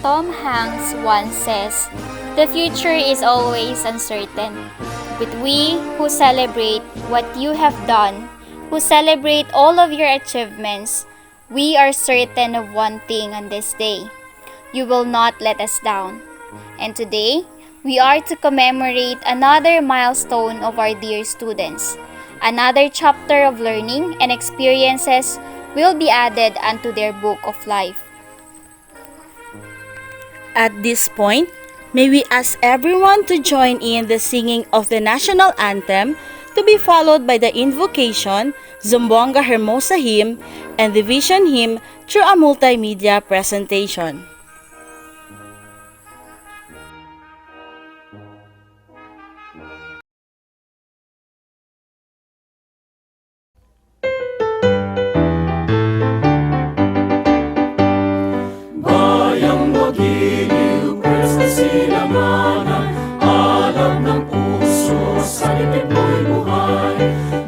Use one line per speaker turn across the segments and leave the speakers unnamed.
Tom Hanks once says, "The future is always uncertain. But we who celebrate what you have done, who celebrate all of your achievements, we are certain of one thing on this day. You will not let us down." And today, we are to commemorate another milestone of our dear students. Another chapter of learning and experiences will be added unto their book of life.
At this point, may we ask everyone to join in the singing of the national anthem, to be followed by the invocation, Zumbonga Hermosa hymn, and the vision hymn through a multimedia presentation.
Bayang magiliw, pwes na silanganan, alam ng puso, sa libid mo'y buhay.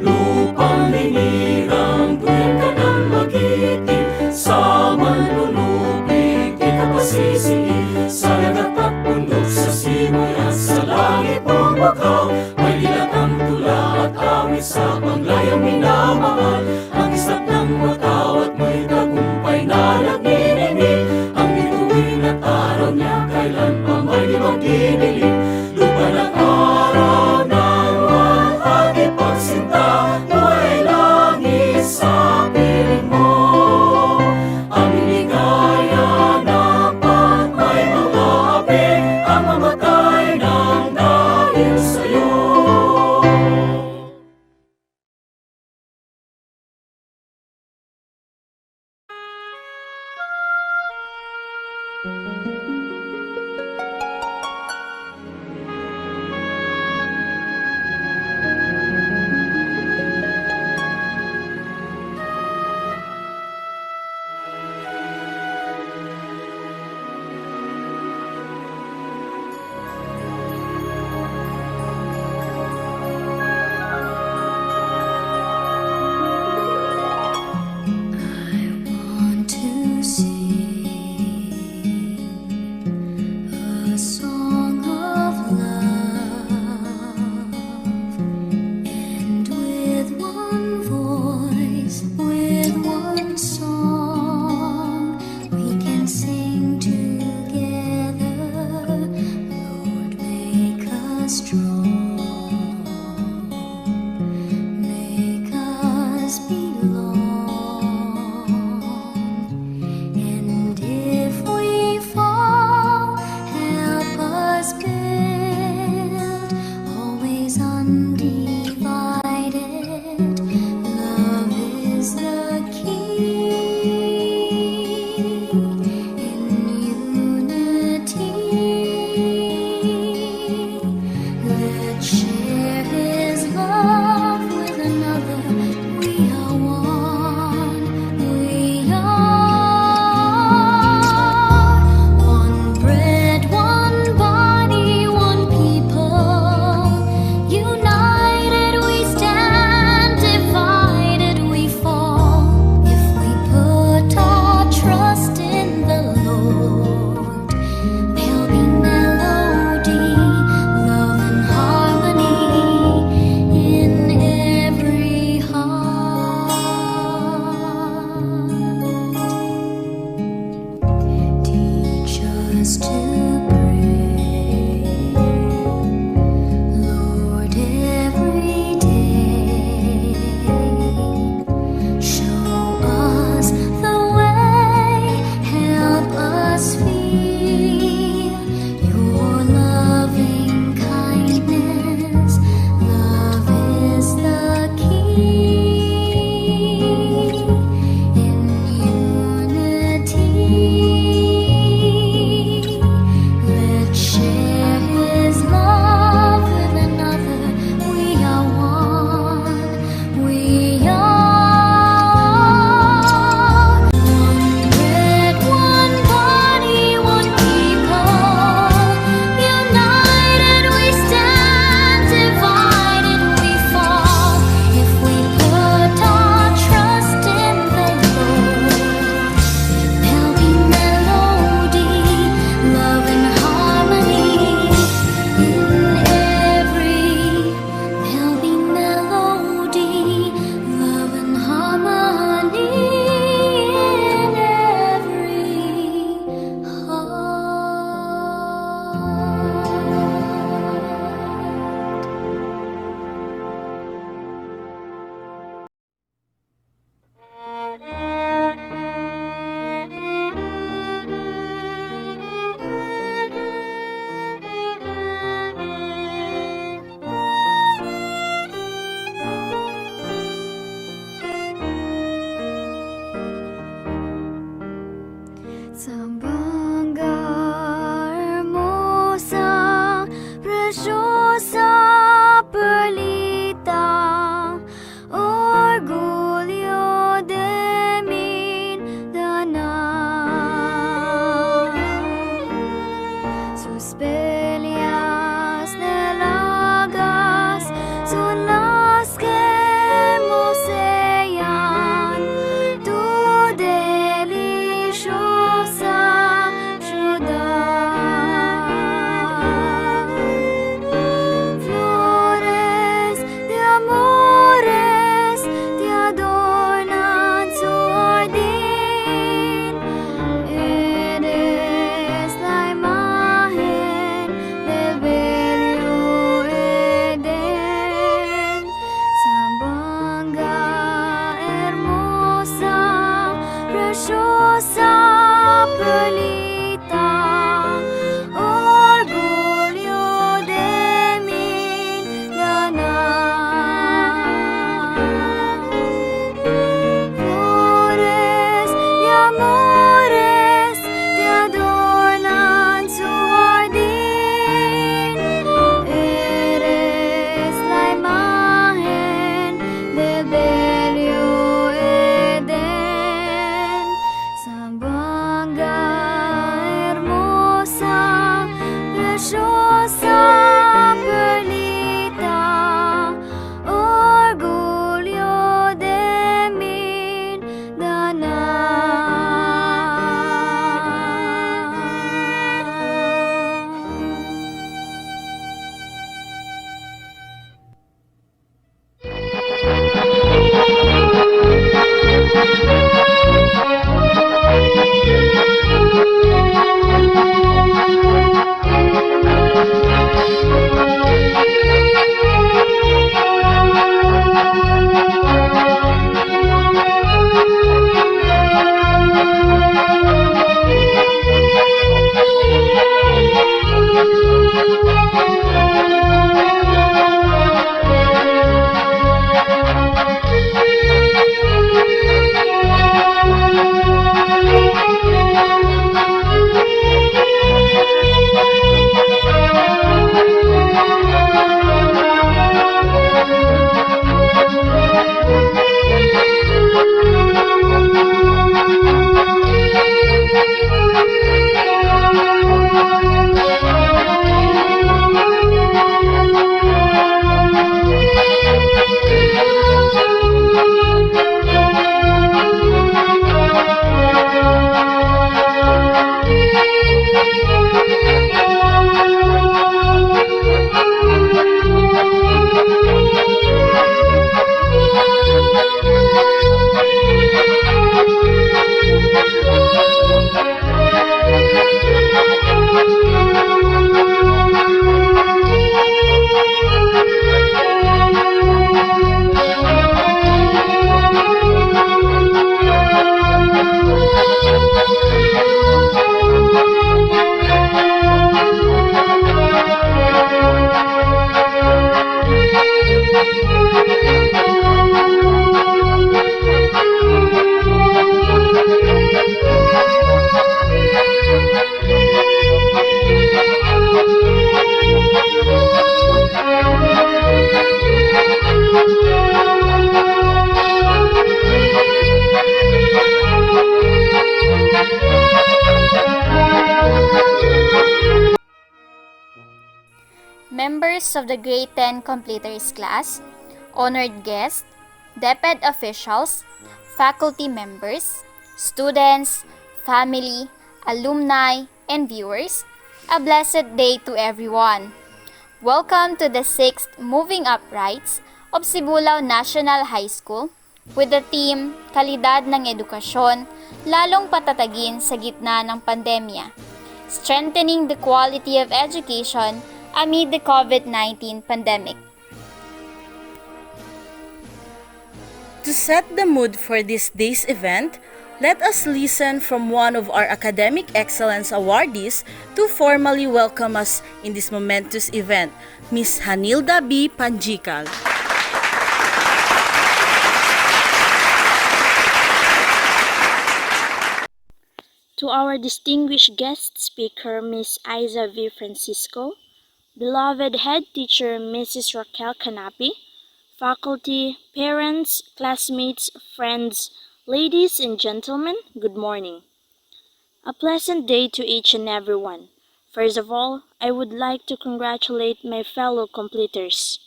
Lupang linirang, tuwid ka ng magiting, sa manlulupig, di ka pasisiin. Sa lagat at bundok, sa simoy at sa langit mong bakaw, may dilatang tula at awit sa panglayang minamahal. Ang isap ng mataw at may tagumpay na nagniningning, ang bituin at araw niya kailan pa may di magdidilim. Lupa ng araw ng walhati pagsinta, buhay langit sa piling mo. Aming ligaya na pag may mga api, ang mamatay ng dahil sa'yo.
members of the Grade 10 Completers class, honored guests, DepEd officials, faculty members, students, family, alumni, and viewers, a blessed day to everyone. Welcome to the 6th Moving Up Rites of Sibulao National High School with the theme Kalidad ng Edukasyon, lalong patatagin sa gitna ng pandemya. Strengthening the quality of education amid the COVID-19 pandemic.
To set the mood for this day's event, let us listen from one of our Academic Excellence awardees to formally welcome us in this momentous event, Ms. Hanilda B. Panjikal.
To our distinguished guest speaker, Ms. Isa V. Francisco, beloved head teacher, Mrs. Raquel Canapi, faculty, parents, classmates, friends, ladies and gentlemen, good morning. A pleasant day to each and every one. First of all, I would like to congratulate my fellow completers.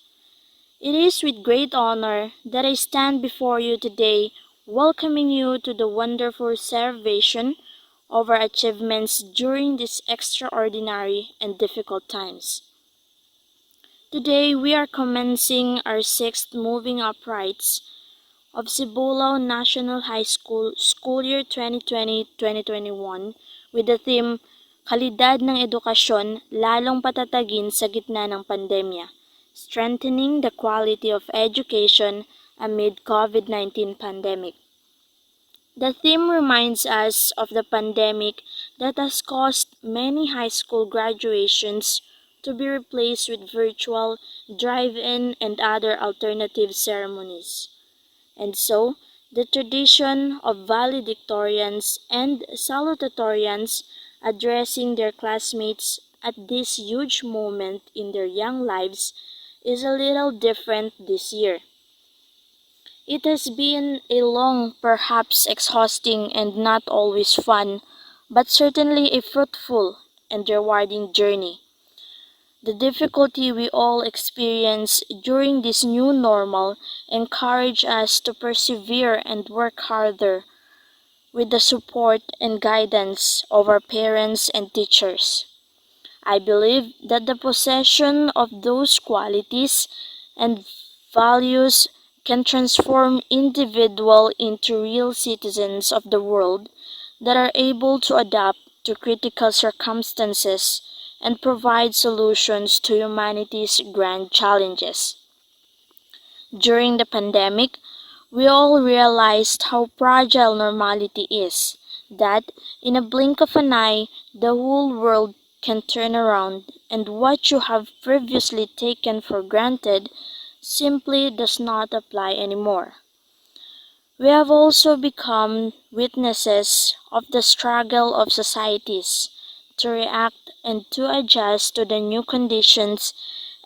It is with great honor that I stand before you today, welcoming you to the wonderful celebration of our achievements during these extraordinary and difficult times. Today, we are commencing our 6th Moving Up Rites of Sibulao National High School School Year 2020-2021 with the theme Kalidad ng Edukasyon, lalong patatagin sa gitna ng pandemya, strengthening the quality of education amid COVID-19 pandemic. The theme reminds us of the pandemic that has caused many high school graduations to be replaced with virtual, drive-in, and other alternative ceremonies. And so, the tradition of valedictorians and salutatorians addressing their classmates at this huge moment in their young lives is a little different this year. It has been a long, perhaps exhausting and not always fun, but certainly a fruitful and rewarding journey. The difficulty we all experience during this new normal encourage us to persevere and work harder with the support and guidance of our parents and teachers. I believe that the possession of those qualities and values can transform individuals into real citizens of the world that are able to adapt to critical circumstances and provide solutions to humanity's grand challenges. During the pandemic, we all realized how fragile normality is, that in a blink of an eye, the whole world can turn around, and what you have previously taken for granted simply does not apply anymore. We have also become witnesses of the struggle of societies to react and to adjust to the new conditions.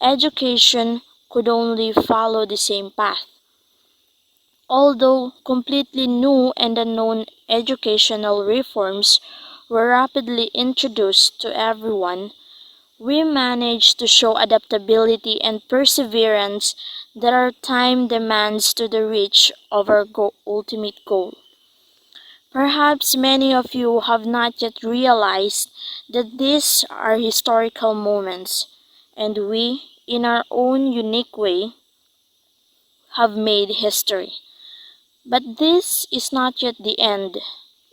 Education could only follow the same path. Although completely new and unknown educational reforms were rapidly introduced to everyone, we managed to show adaptability and perseverance that our time demands to the reach of our ultimate goal. Perhaps many of you have not yet realized that these are historical moments, and we, in our own unique way, have made history. But this is not yet the end.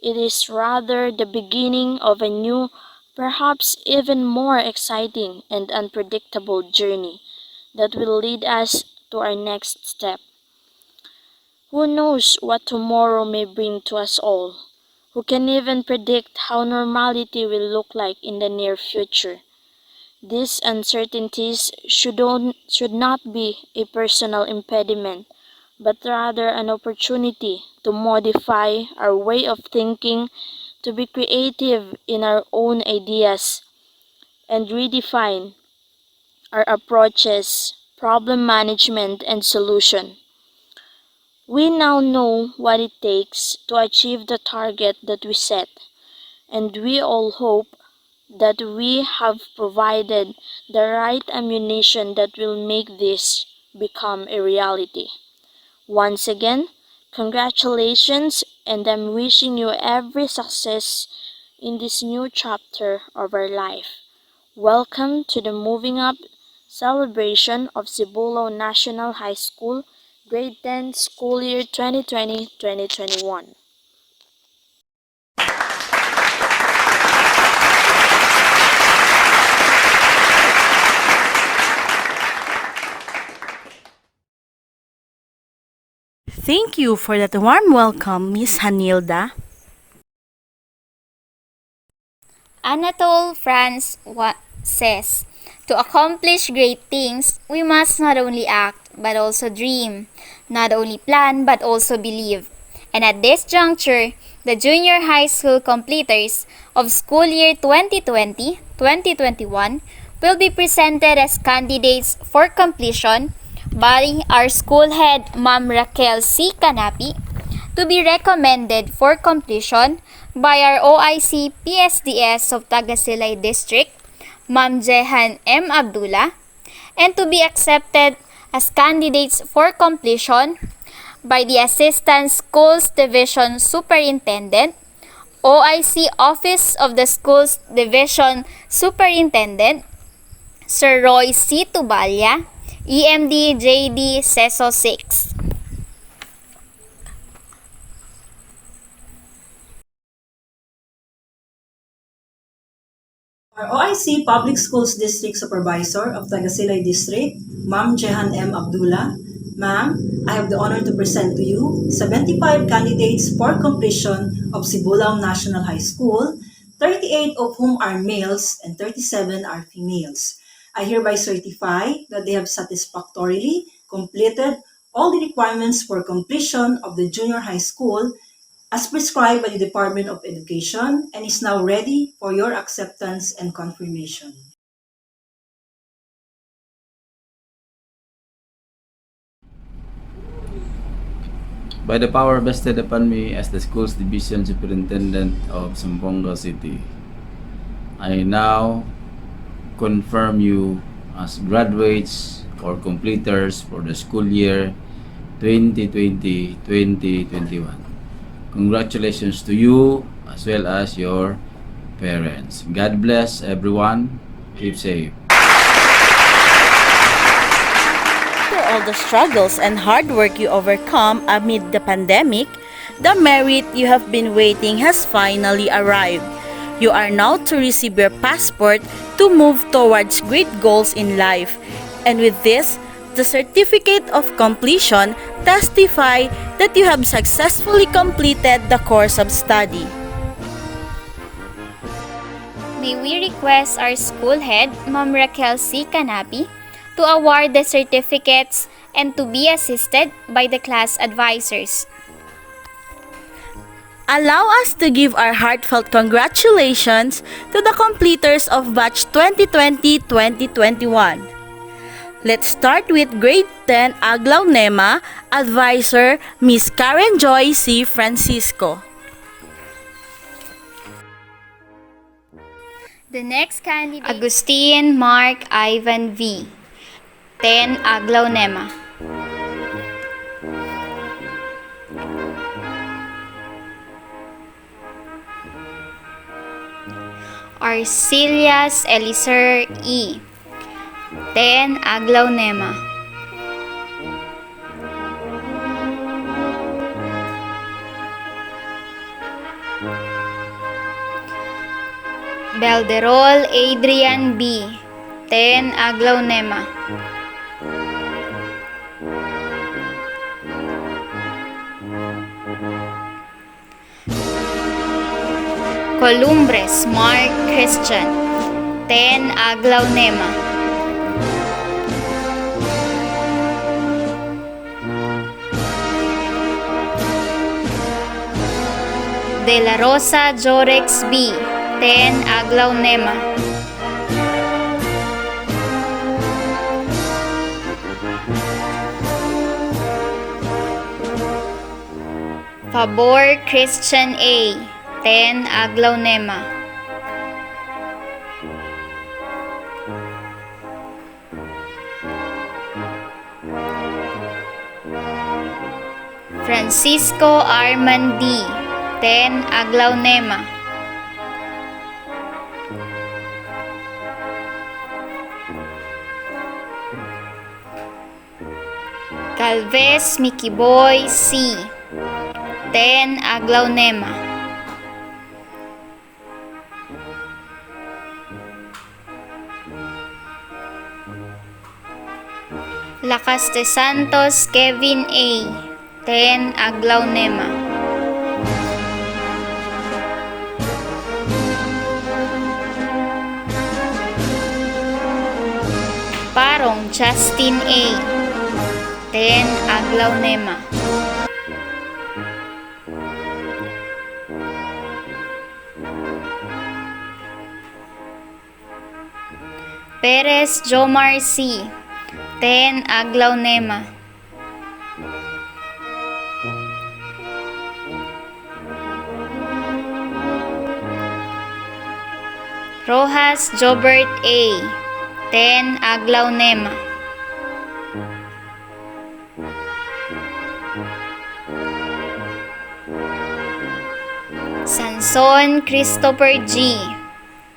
It is rather the beginning of a new, perhaps even more exciting and unpredictable journey that will lead us to our next step. Who knows what tomorrow may bring to us all? Who can even predict how normality will look like in the near future? These uncertainties should not be a personal impediment, but rather an opportunity to modify our way of thinking, to be creative in our own ideas, and redefine our approaches, problem management, and solution. We now know what it takes to achieve the target that we set, and we all hope that we have provided the right ammunition that will make this become a reality. Once again, congratulations, and I'm wishing you every success in this new chapter of our life. Welcome to the Moving Up celebration of Sibulao National High School, Grade 10, School Year 2020-2021.
Thank you for that warm welcome, Miss Hanilda.
Anatole France says, to accomplish great things, we must not only act but also dream, not only plan but also believe. And at this juncture, the junior high school completers of school year 2020-2021 will be presented as candidates for completion by our school head, Ma'am Raquel C. Canapi, to be recommended for completion by our OIC PSDS of Tagasilay District, Ma'am Jehan M. Abdullah, and to be accepted as candidates for completion by the Assistant Schools Division Superintendent, OIC Office of the Schools Division Superintendent, Sir Roy C. Tubalya, EMD JD CESO 6.
Our OIC Public Schools District Supervisor of Tagasilay District, Ma'am Jehan M. Abdullah. Ma'am, I have the honor to present to you 75 candidates for completion of Sibulao National High School, 38 of whom are males and 37 are females. I hereby certify that they have satisfactorily completed all the requirements for completion of the junior high school as prescribed by the Department of Education and is now ready for your acceptance and confirmation.
By the power vested upon me as the school's division superintendent of Zamboanga City, I now confirm you as graduates or completers for the school year 2020-2021. Congratulations to you as well as your parents. God bless everyone. Keep safe.
After all the struggles and hard work you overcome amid the pandemic, the merit you have been waiting has finally arrived. You are now to receive your passport to move towards great goals in life. And with this, the certificate of completion testify that you have successfully completed the course of study.
May we request our school head, Ma'am Raquel C. Canapi, to award the certificates and to be assisted by the class advisors.
Allow us to give our heartfelt congratulations to the completers of batch 2020-2021. Let's start with grade 10 Aglaw Nema advisor Miss Karen Joy C. Francisco.
The next candidate, Agustin Mark Ivan V. 10 Aglaw Nema. Arcelias Eliser E. 10 Aglaw Nema. Belderol Adrian B. 10 Aglaw Nema. Columbres Mark Christian. 10 Aglaw Nema. De La Rosa Jorex B. 10 Aglaw Nema. Favor Christian A. 10 Aglaw Nema. Francisco Armandi, 10 Aglaonema. Calves Mikiboy C, 10 Aglaonema. Lacas de Santos Kevin A, 10 Aglaonema. Parong Justin A, 10 Aglaonema. Perez Jomar C, 10 Aglaonema. Rojas Jobert A, 10 Aglaonema. Sanson Christopher G,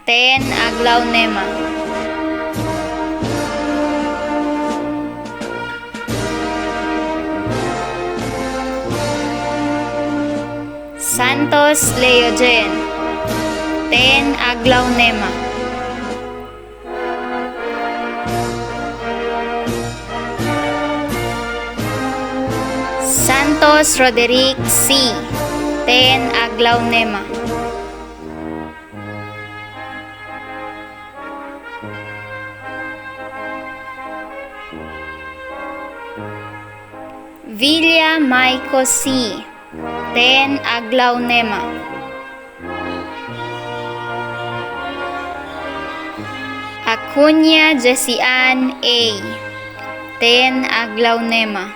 10 Aglaonema. Santos Leogen, 10 Aglaonema. Santos Roderick C, 10 Aglaonema. Villa Maico C, 10 Aglaonema. Acuña Jessian A, 10 Aglaonema.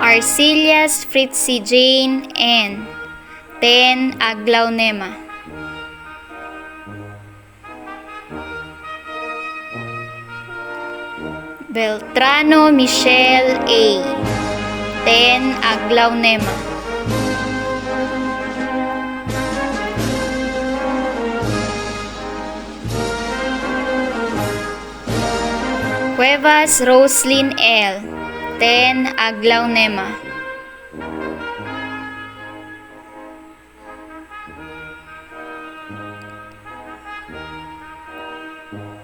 Arcelias Fritzy Jane N, 10 Aglaonema. Beltrano Michelle A, 10 Aglaonema. Cuevas Roslyn L, 10 Aglaonema.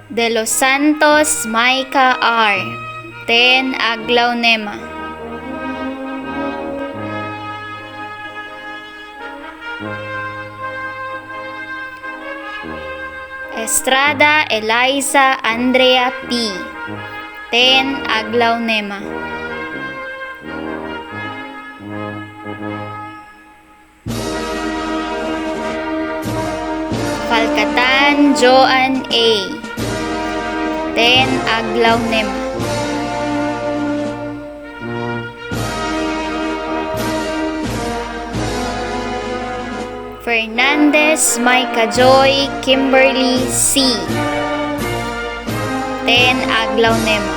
De Los Santos Maika R, 10 Aglaonema. Estrada Eliza Andrea P, 10 Aglaonema. Falcatan Joan A, 10 Aglaonema. Fernandez Micah Joy Kimberly C, 10 Aglaonema.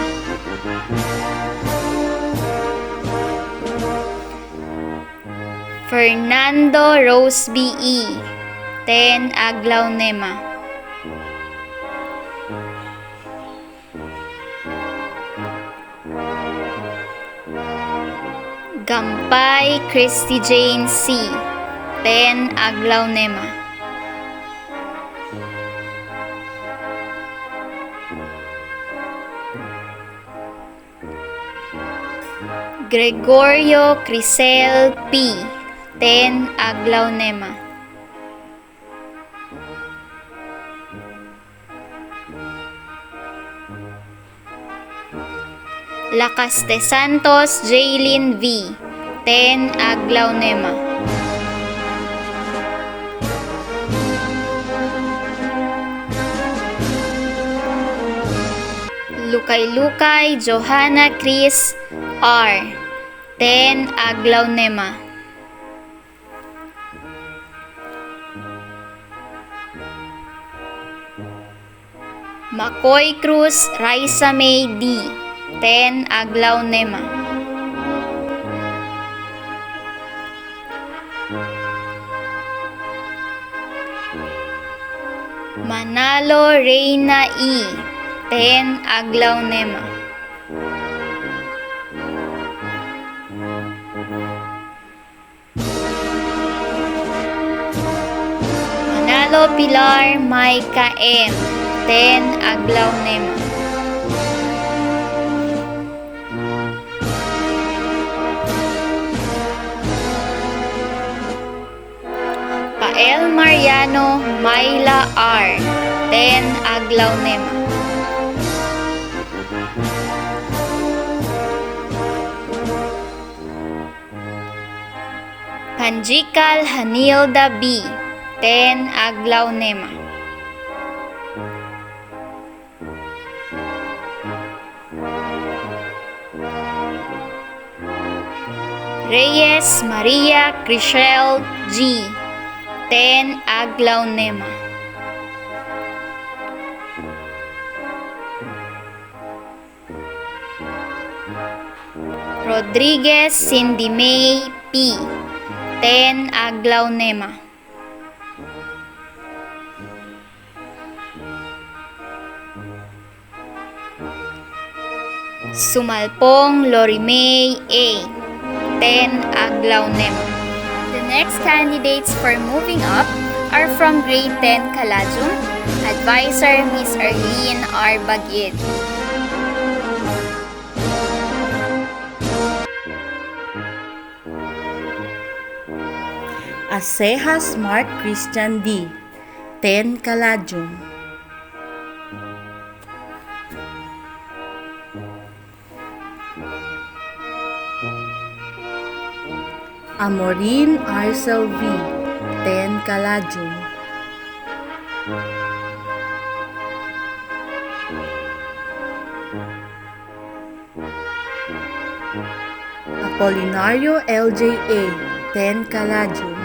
Fernando Rose B E, 10 Aglaonema. Gampay Christy Jane C, 10 Aglaonema. Gregorio Crisel P, 10 Aglaonema. Lacas de Santos Jaylin V, 10 Aglaonema. Lukay-Lukay Johanna Chris R, 10 Aglaonema. Makoy Cruz Raisa May D. 10 Aglaw Nema. Manalo Reyna E. 10 Aglaw Nema. Manalo Pilar Maika M. 10 Aglaw Nema. Pael Mariano Mayla R. 10 Aglaw Nema. Panjikal Hanilda B. 10 Aglaw Nema. Reyes Maria Crishel G. 10 Aglaw Nema. Rodriguez Cindy May P. 10 Aglaw Nema. Sumalpong Lorimay A. 10 Aglaw Nema. The next candidates for moving up are from grade 10 Kalajum, Advisor Miss Arlene R. Bagid.
Asejas Mark Christian D. 10 Kalajum. Amorin Arcel V. 10 Kalajum. Apolinario LJA. 10 Kalajum.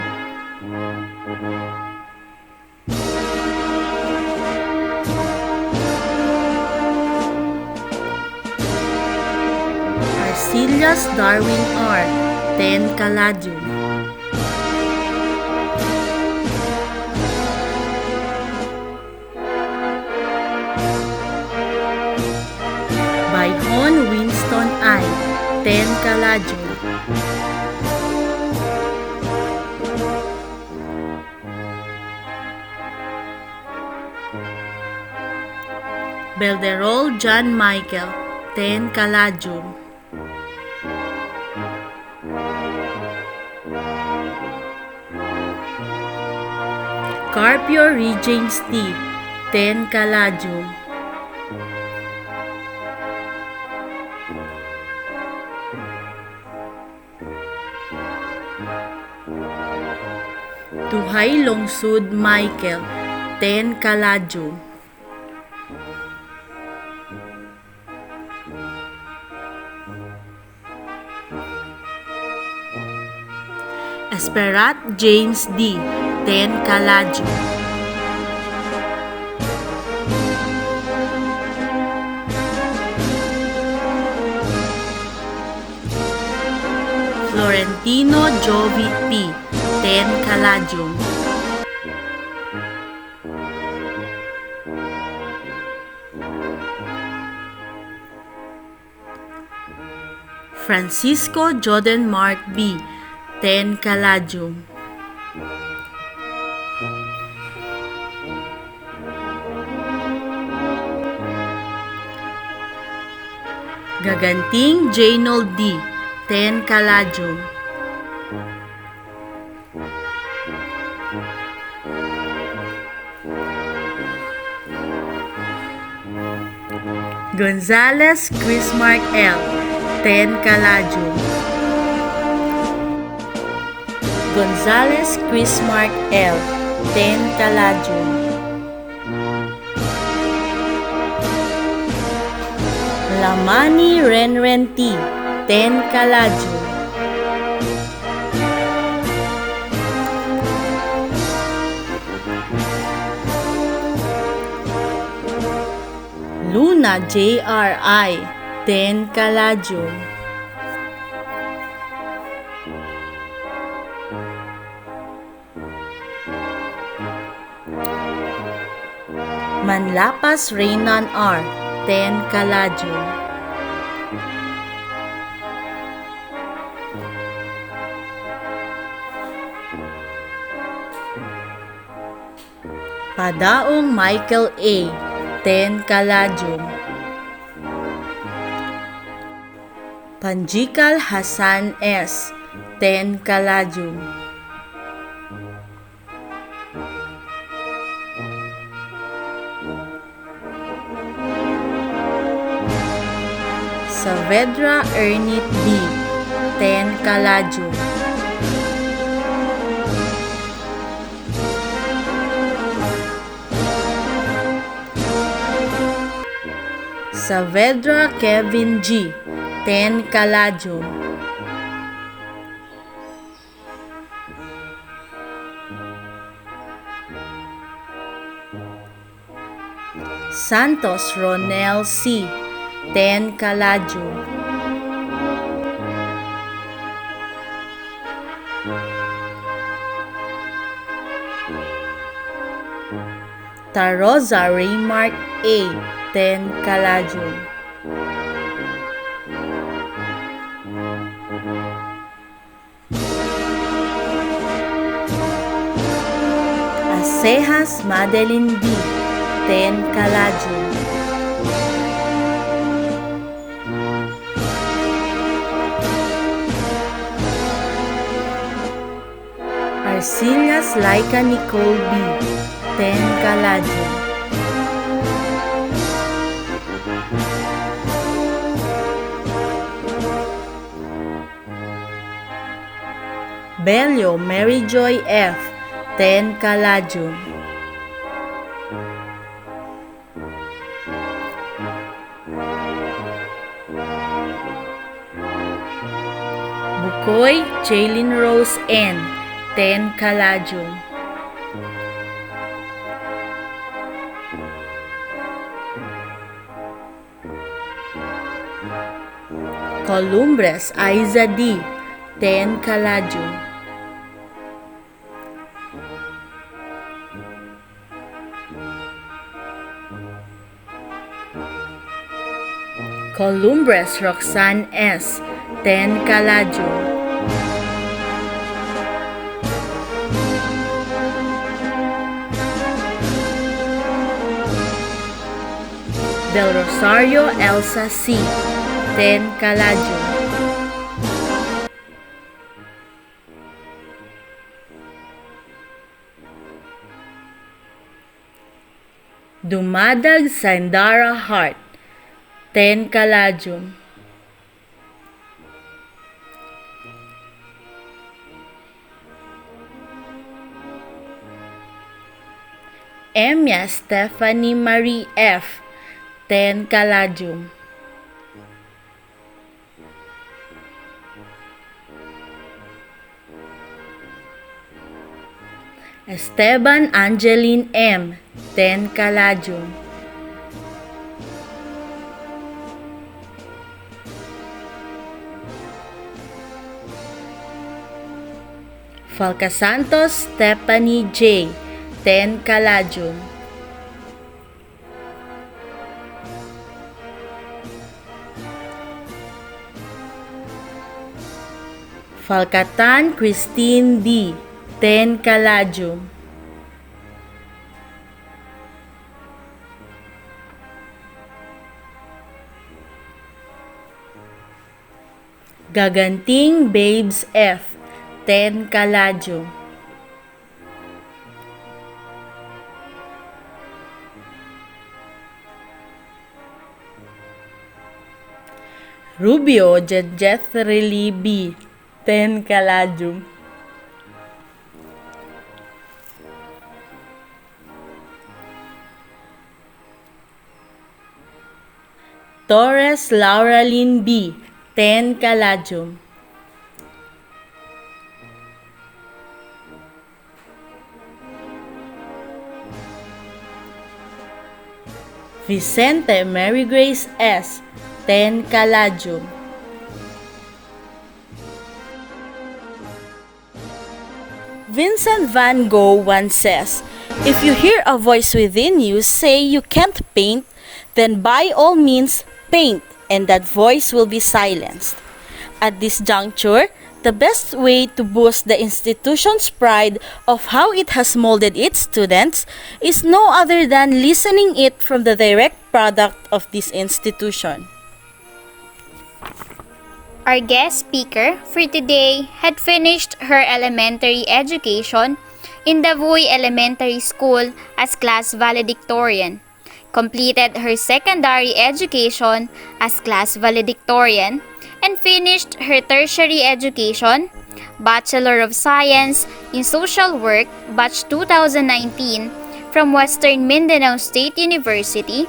Arcelius Darwin R. 10 Kalajum. Bayhon Winston I. 10 Kalajum. Belderol John Michael. 10 Kalajum. Carpio Rejames T. 10 Kalajum. Tuhay Longsud Michael. 10 Kalajum. Esperat James D. 10 Kalajum. Florentino Jovi P. 10 Kalajum. Francisco Jordan Mark B. 10 Kalajum. Gaganting Janold D. 10 Kalajum. Gonzales Chrismark L. 10 Kalajum. Gonzales Chrismark L. 10 Kalajum. Lamani Renren T. 10 Kalajum. Luna JRI, 10 Caladium. Manlapas Reynan R, 10 Caladium. Padaong Michael A, 10 Caladium. Panjikal Hasan S, 10 Caladium. Saavedra Ernit B, 10 Caladium. Saavedra Kevin G, 10 Caladium. Santos Ronel C, 10 Caladium. Tarosa Raymark A, 10 Caladium. Acejas Madeline B, 10 Caladium. Arcillas Laika Nicole B, 10 Caladium. Bello Mary Joy F, 10 Caladium. Bukoy Jaylin Rose N, 10 Caladium. Columbres Aiza D, 10 Caladium. Columbres Roxanne S, 10 Caladium. Del Rosario Elsa C, 10 Caladium. Dumadag Sandara Hart, 10 Caladium. Emya Stephanie Marie F, 10 Caladium. Esteban Angeline M, 10 Caladium. Falcasantos Stephanie J, 10 Caladium. Falcatan Christine D, 10 Caladium. Gaganting Babes F, 10 Caladium. Rubio Jethrilly B, 10 Caladium. Torres Lauralyn B, 10 Caladium. Vicente Mary Grace S. Ten Caladium. Vincent van Gogh once says, "If you hear a voice within you say you can't paint, then by all means paint, and that voice will be silenced." At this juncture, the best way to boost the institution's pride of how it has molded its students is no other than listening it from the direct product of this institution.
Our guest speaker for today had finished her elementary education in Davoy Elementary School as class valedictorian, completed her secondary education as class valedictorian, and finished her tertiary education, Bachelor of Science in Social Work, Batch 2019, from Western Mindanao State University,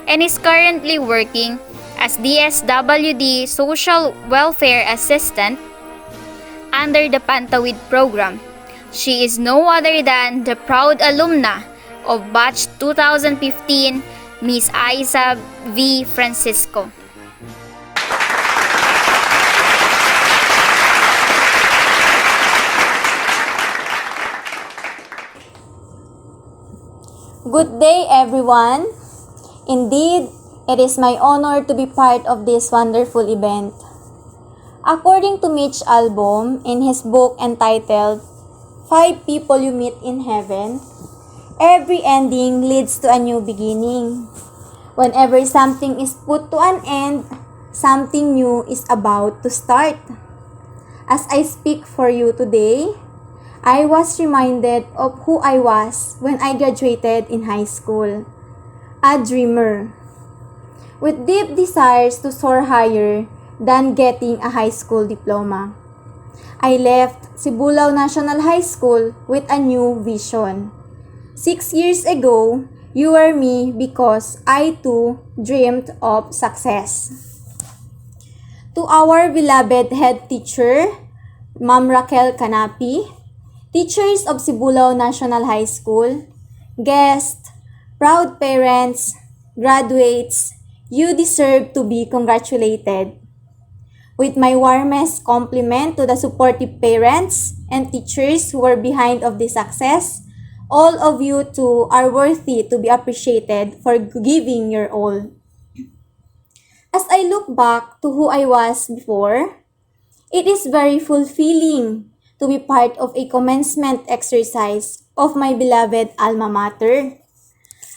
and is currently working as DSWD Social Welfare Assistant under the Pantawid program. She is no other than the proud alumna of Batch 2015, Miss Aiza V. Francisco.
Good day, everyone. Indeed, it is my honor to be part of this wonderful event. According to Mitch Albom, in his book entitled Five People You Meet in Heaven, every ending leads to a new beginning. Whenever something is put to an end, something new is about to start. As I speak for you today, I was reminded of who I was when I graduated in high school. A dreamer, with deep desires to soar higher than getting a high school diploma. I left Sibulao National High School with a new vision. 6 years ago, you were me because I too dreamed of success. To our beloved head teacher, Ma'am Raquel Canapi, teachers of Sibulao National High School, guests, proud parents, graduates, you deserve to be congratulated. With my warmest compliment to the supportive parents and teachers who were behind of this success, all of you too are worthy to be appreciated for giving your all. As I look back to who I was before, it is very fulfilling to be part of a commencement exercise of my beloved alma mater.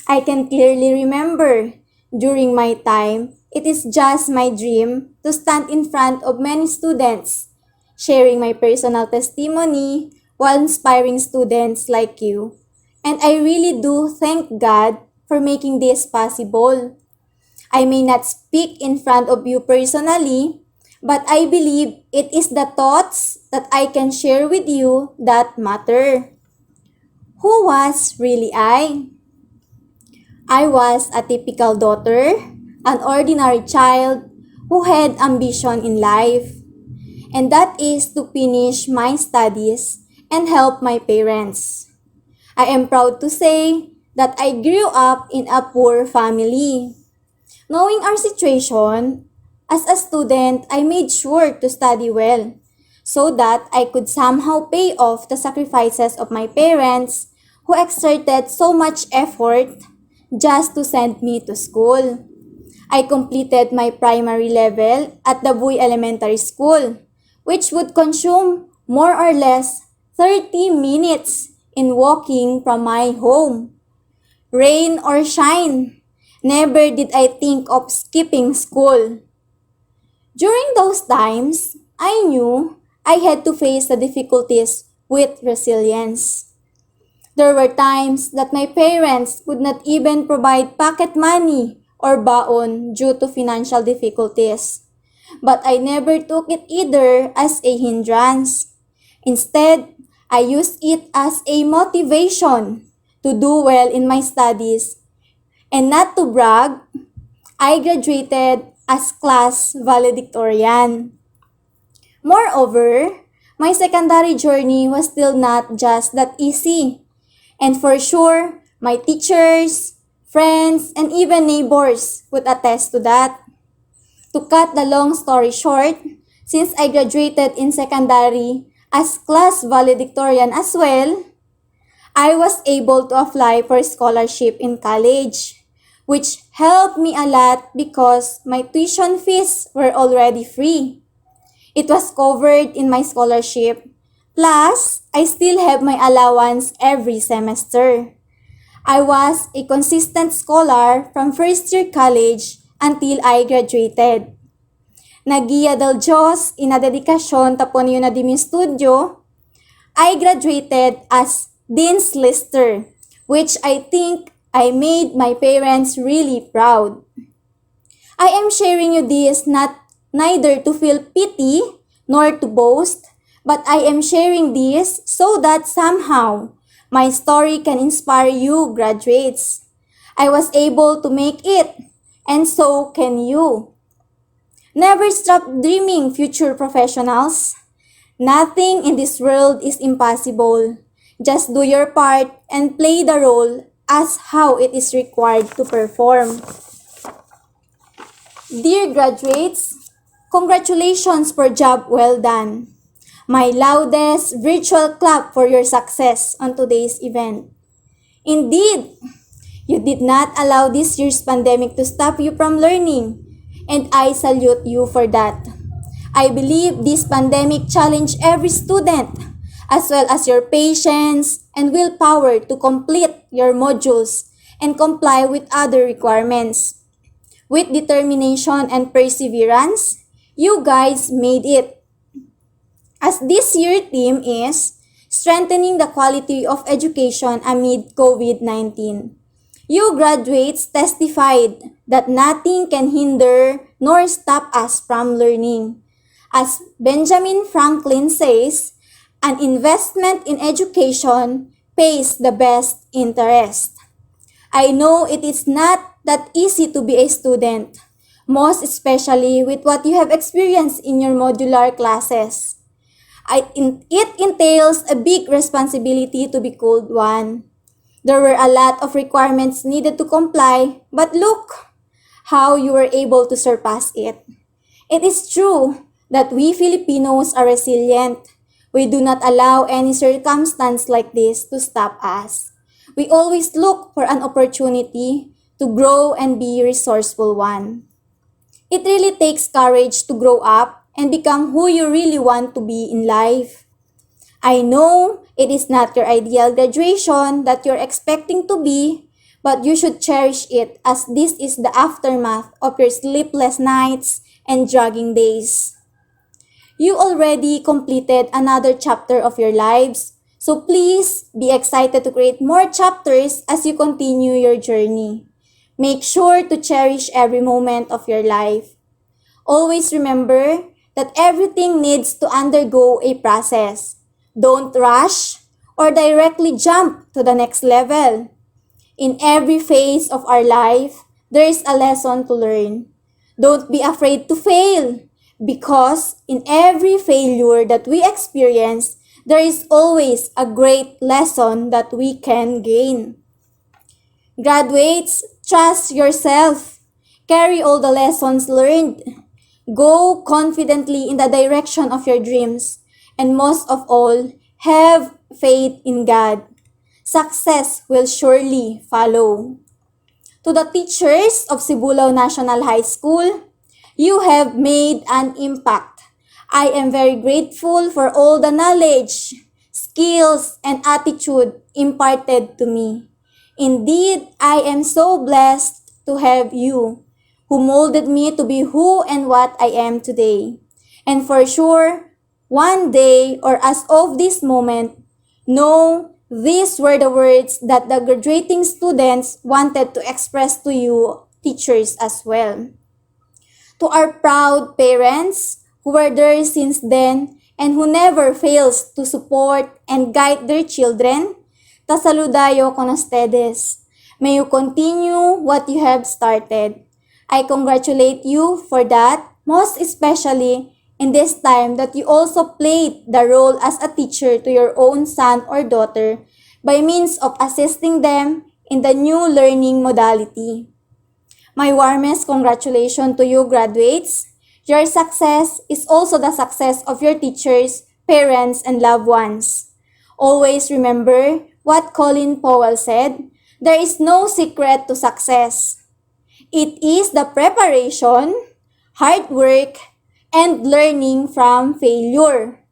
I can clearly remember, during my time, it is just my dream to stand in front of many students, sharing my personal testimony while inspiring students like you. And I really do thank God for making this possible. I may not speak in front of you personally, but I believe it is the thoughts that I can share with you that matter. Who was really I? I was a typical daughter, an ordinary child who had ambition in life, and that is to finish my studies and help my parents. I am proud to say that I grew up in a poor family. Knowing our situation, as a student, I made sure to study well so that I could somehow pay off the sacrifices of my parents who exerted so much effort just to send me to school. I completed my primary level at the Buy Elementary School, which would consume more or less 30 minutes in walking from my home. Rain or shine, never did I think of skipping school. During those times, I knew I had to face the difficulties with resilience. There were times that my parents could not even provide pocket money or baon due to financial difficulties. But I never took it either as a hindrance. Instead, I used it as a motivation to do well in my studies. And not to brag, I graduated as class valedictorian. Moreover, my secondary journey was still not just that easy. And for sure, my teachers, Friends and even neighbors would attest to that. To cut the long story short, since I graduated in secondary as class valedictorian as well, I was able to apply for scholarship in college, which helped me a lot because my tuition fees were already free. It was covered in my scholarship. Plus, I still have my allowance every semester. I was a consistent scholar from first year college until I graduated. Nagiya del Diyos, inadedikasyon tapon yun na di mi studio, I graduated as Dean's Lister, which I think I made my parents really proud. I am sharing you this not neither to feel pity nor to boast, but I am sharing this so that somehow my story can inspire you graduates. I was able to make it, and so can you. Never stop dreaming, future professionals. Nothing in this world is impossible. Just do your part and play the role as how it is required to perform. Dear graduates, congratulations for job well done. My loudest virtual clap for your success on today's event. Indeed, you did not allow this year's pandemic to stop you from learning, and I salute you for that. I believe this pandemic challenged every student, as well as your patience and willpower to complete your modules and comply with other requirements. With determination and perseverance, you guys made it. As this year's theme is strengthening the quality of education amid COVID-19. You graduates testified that nothing can hinder nor stop us from learning. As Benjamin Franklin says, an investment in education pays the best interest. I know it is not that easy to be a student, most especially with what you have experienced in your modular classes. It entails a big responsibility to be called one. There were a lot of requirements needed to comply, but look how you were able to surpass it. It is true that we Filipinos are resilient. We do not allow any circumstance like this to stop us. We always look for an opportunity to grow and be a resourceful one. It really takes courage to grow up and become who you really want to be in life. I know it is not your ideal graduation that you're expecting to be, but you should cherish it as this is the aftermath of your sleepless nights and dragging days. You already completed another chapter of your lives, so please be excited to create more chapters as you continue your journey. Make sure to cherish every moment of your life. Always remember that everything needs to undergo a process. Don't rush or directly jump to the next level. In every phase of our life, there is a lesson to learn. Don't be afraid to fail, because in every failure that we experience, there is always a great lesson that we can gain. Graduates, trust yourself. Carry all the lessons learned. Go confidently in the direction of your dreams. And most of all, have faith in God. Success will surely follow. To the teachers of Sibulao National High School, you have made an impact. I am very grateful for all the knowledge, skills, and attitude imparted to me. Indeed, I am so blessed to have you, who molded me to be who and what I am today. And for sure, one day or as of this moment, know these were the words that the graduating students wanted to express to you, teachers as well. To our proud parents who were there since then and who never fails to support and guide their children, ta saludayo con ustedes. May you continue what you have started. I congratulate you for that, most especially in this time that you also played the role as a teacher to your own son or daughter by means of assisting them in the new learning modality. My warmest congratulations to you, graduates. Your success is also the success of your teachers, parents, and loved ones. Always remember what Colin Powell said, there is no secret to success. It is the preparation, hard work, and learning from failure.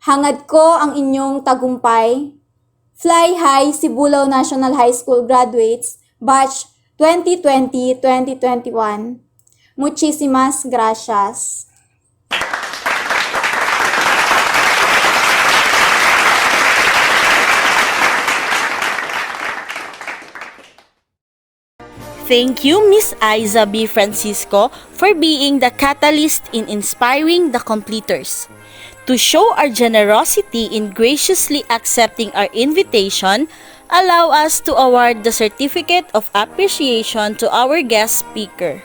Hangad ko ang inyong tagumpay. Fly High Sibulao National High School graduates, batch 2020-2021. Muchísimas gracias.
Thank you, Miss Aiza B. Francisco, for being the catalyst in inspiring the completers. To show our generosity in graciously accepting our invitation, allow us to award the Certificate of Appreciation to our guest speaker.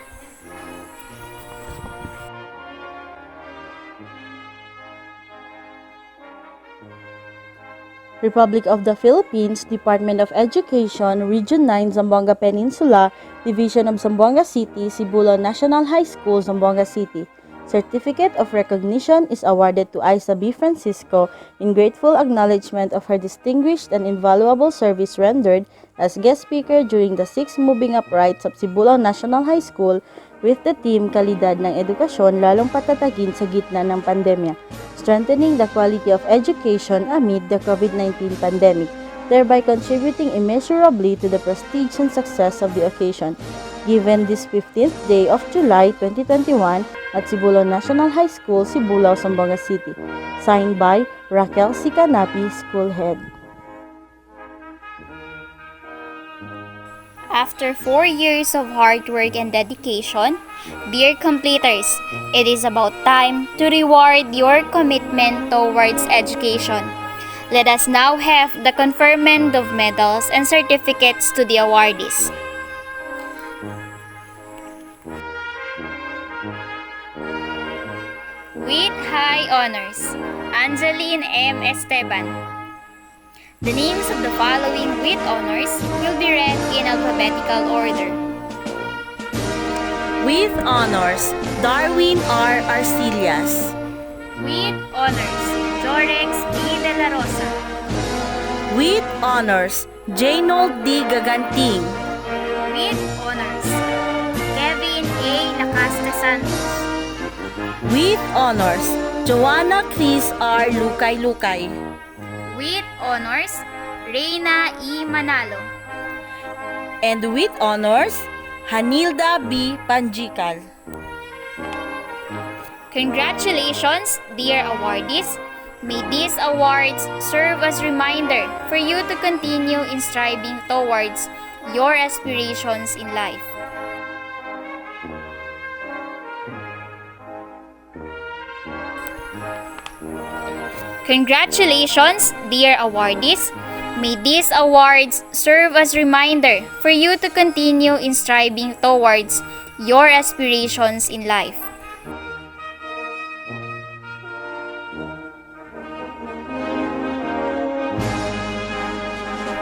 Republic of the Philippines, Department of Education, Region 9, Zamboanga Peninsula, Division of Zamboanga City, Sibulao National High School, Zamboanga City. Certificate of Recognition is awarded to Aiza B. Francisco in grateful acknowledgement of her distinguished and invaluable service rendered as guest speaker during the 6th Moving Up Rites of Sibulao National High School with the theme Kalidad ng Edukasyon lalong patatagin sa gitna ng pandemya, strengthening the quality of education amid the COVID-19 pandemic, thereby contributing immeasurably to the prestige and success of the occasion. Given this 15th day of July 2021 at Sibulao National High School, Sibulao, Zamboanga City. Signed by Raquel C. Canapi, School Head.
After 4 years of hard work and dedication, dear completers, it is about time to reward your commitment towards education. Let us now have the conferment of medals and certificates to the awardees. With high honors, Angeline M. Esteban. The names of the following with honors will be read in alphabetical order.
With honors, Darwin R. Arcillas.
With honors, Jorex B. De La Rosa.
With honors, Janold D. Gaganting.
With honors, Kevin A. Lacaste Santos.
With honors, Joanna Cris R. Lukay-Lukay.
With honors, Reina E. Manalo.
And with honors, Hanilda B. Panjikal.
Congratulations, dear awardees. May these awards serve as reminder for you to continue in striving towards your aspirations in life. Congratulations, dear awardees. May these awards serve as reminder for you to continue in striving towards your aspirations in life.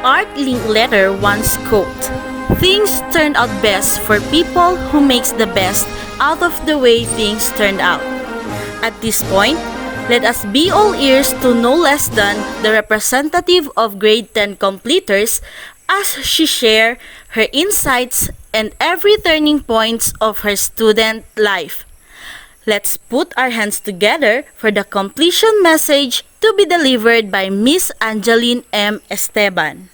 Art Linkletter once quote, "Things turn out best for people who makes the best out of the way things turned out." At this point, let us be all ears to no less than the representative of grade 10 completers as she share her insights and every turning points of her student life. Let's put our hands together for the completion message to be delivered by Miss Angeline M. Esteban.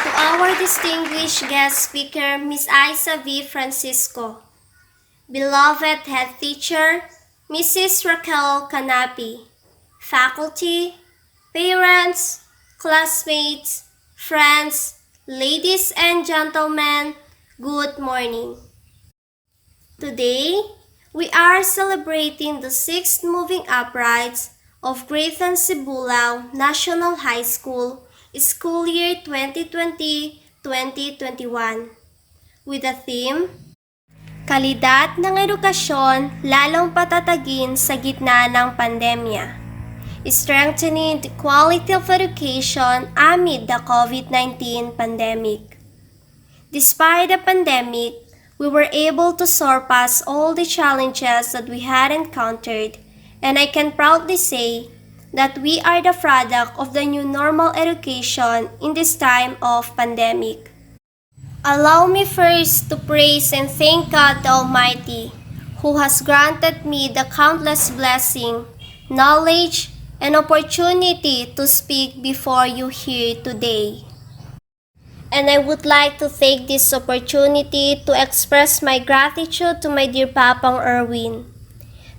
To our distinguished guest speaker, Miss Aiza V. Francisco. Beloved head teacher, Mrs. Raquel Canapi. Faculty, parents, classmates, friends, ladies and gentlemen, good morning. Today, we are celebrating the 6th Moving Up Rites of Greater Sibulao National High School, school year 2020-2021, with the theme, Kalidad ng Edukasyon lalong patatagin sa gitna ng pandemya. strengthening the quality of education amid the COVID-19 pandemic. Despite the pandemic, we were able to surpass all the challenges that we had encountered, and I can proudly say that we are the product of the new normal education in this time of pandemic. Allow me first to praise and thank God the Almighty, who has granted me the countless blessing, knowledge, and opportunity to speak before you here today. And I would like to take this opportunity to express my gratitude to my dear Papang Erwin.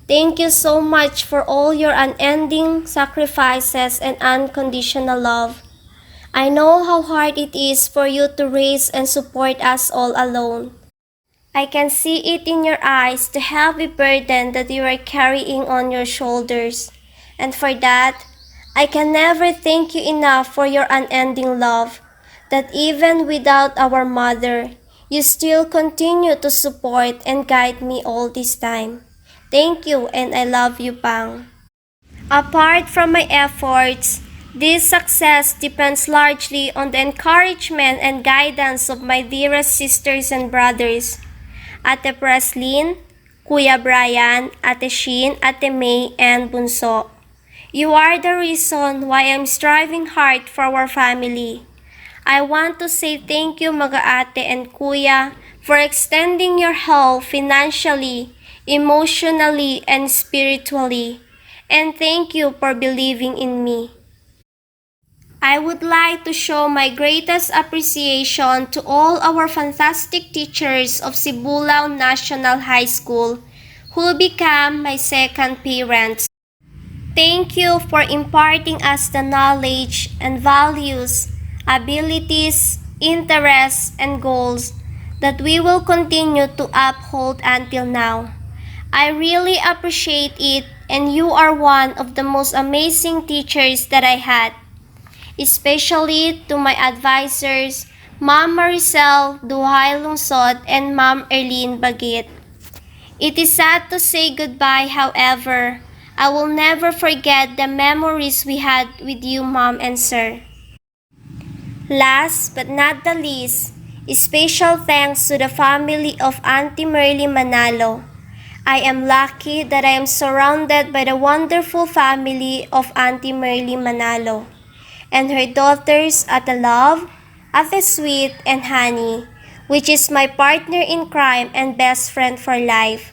Thank you so much for all your unending sacrifices and unconditional love. I know how hard it is for you to raise and support us all alone. I can see it in your eyes, the heavy burden that you are carrying on your shoulders. And for that, I can never thank you enough for your unending love, that even without our mother, you still continue to support and guide me all this time. Thank you, and I love you, Pang. Apart from my efforts, this success depends largely on the encouragement and guidance of my dearest sisters and brothers, Ate Preslyn, Kuya Brian, Ate Shin, Ate May, and Bunso. You are the reason why I'm striving hard for our family. I want to say thank you, mga ate and kuya, for extending your help financially, emotionally, and spiritually. And thank you for believing in me. I would like to show my greatest appreciation to all our fantastic teachers of Sibulao National High School who become my second parents. Thank you for imparting us the knowledge and values, abilities, interests, and goals that we will continue to uphold until now. I really appreciate it, and you are one of the most amazing teachers that I had. Especially to my advisors, Ma'am Maricel Duhay Lungsod and Ma'am Erlene Bagit. It is sad to say goodbye, however, I will never forget the memories we had with you, Ma'am and Sir. Last but not the least, special thanks to the family of Auntie Merly Manalo. I am lucky that I am surrounded by the wonderful family of Auntie Merly Manalo and her daughters Ate Love, Ate Sweet, and Honey, which is my partner in crime and best friend for life.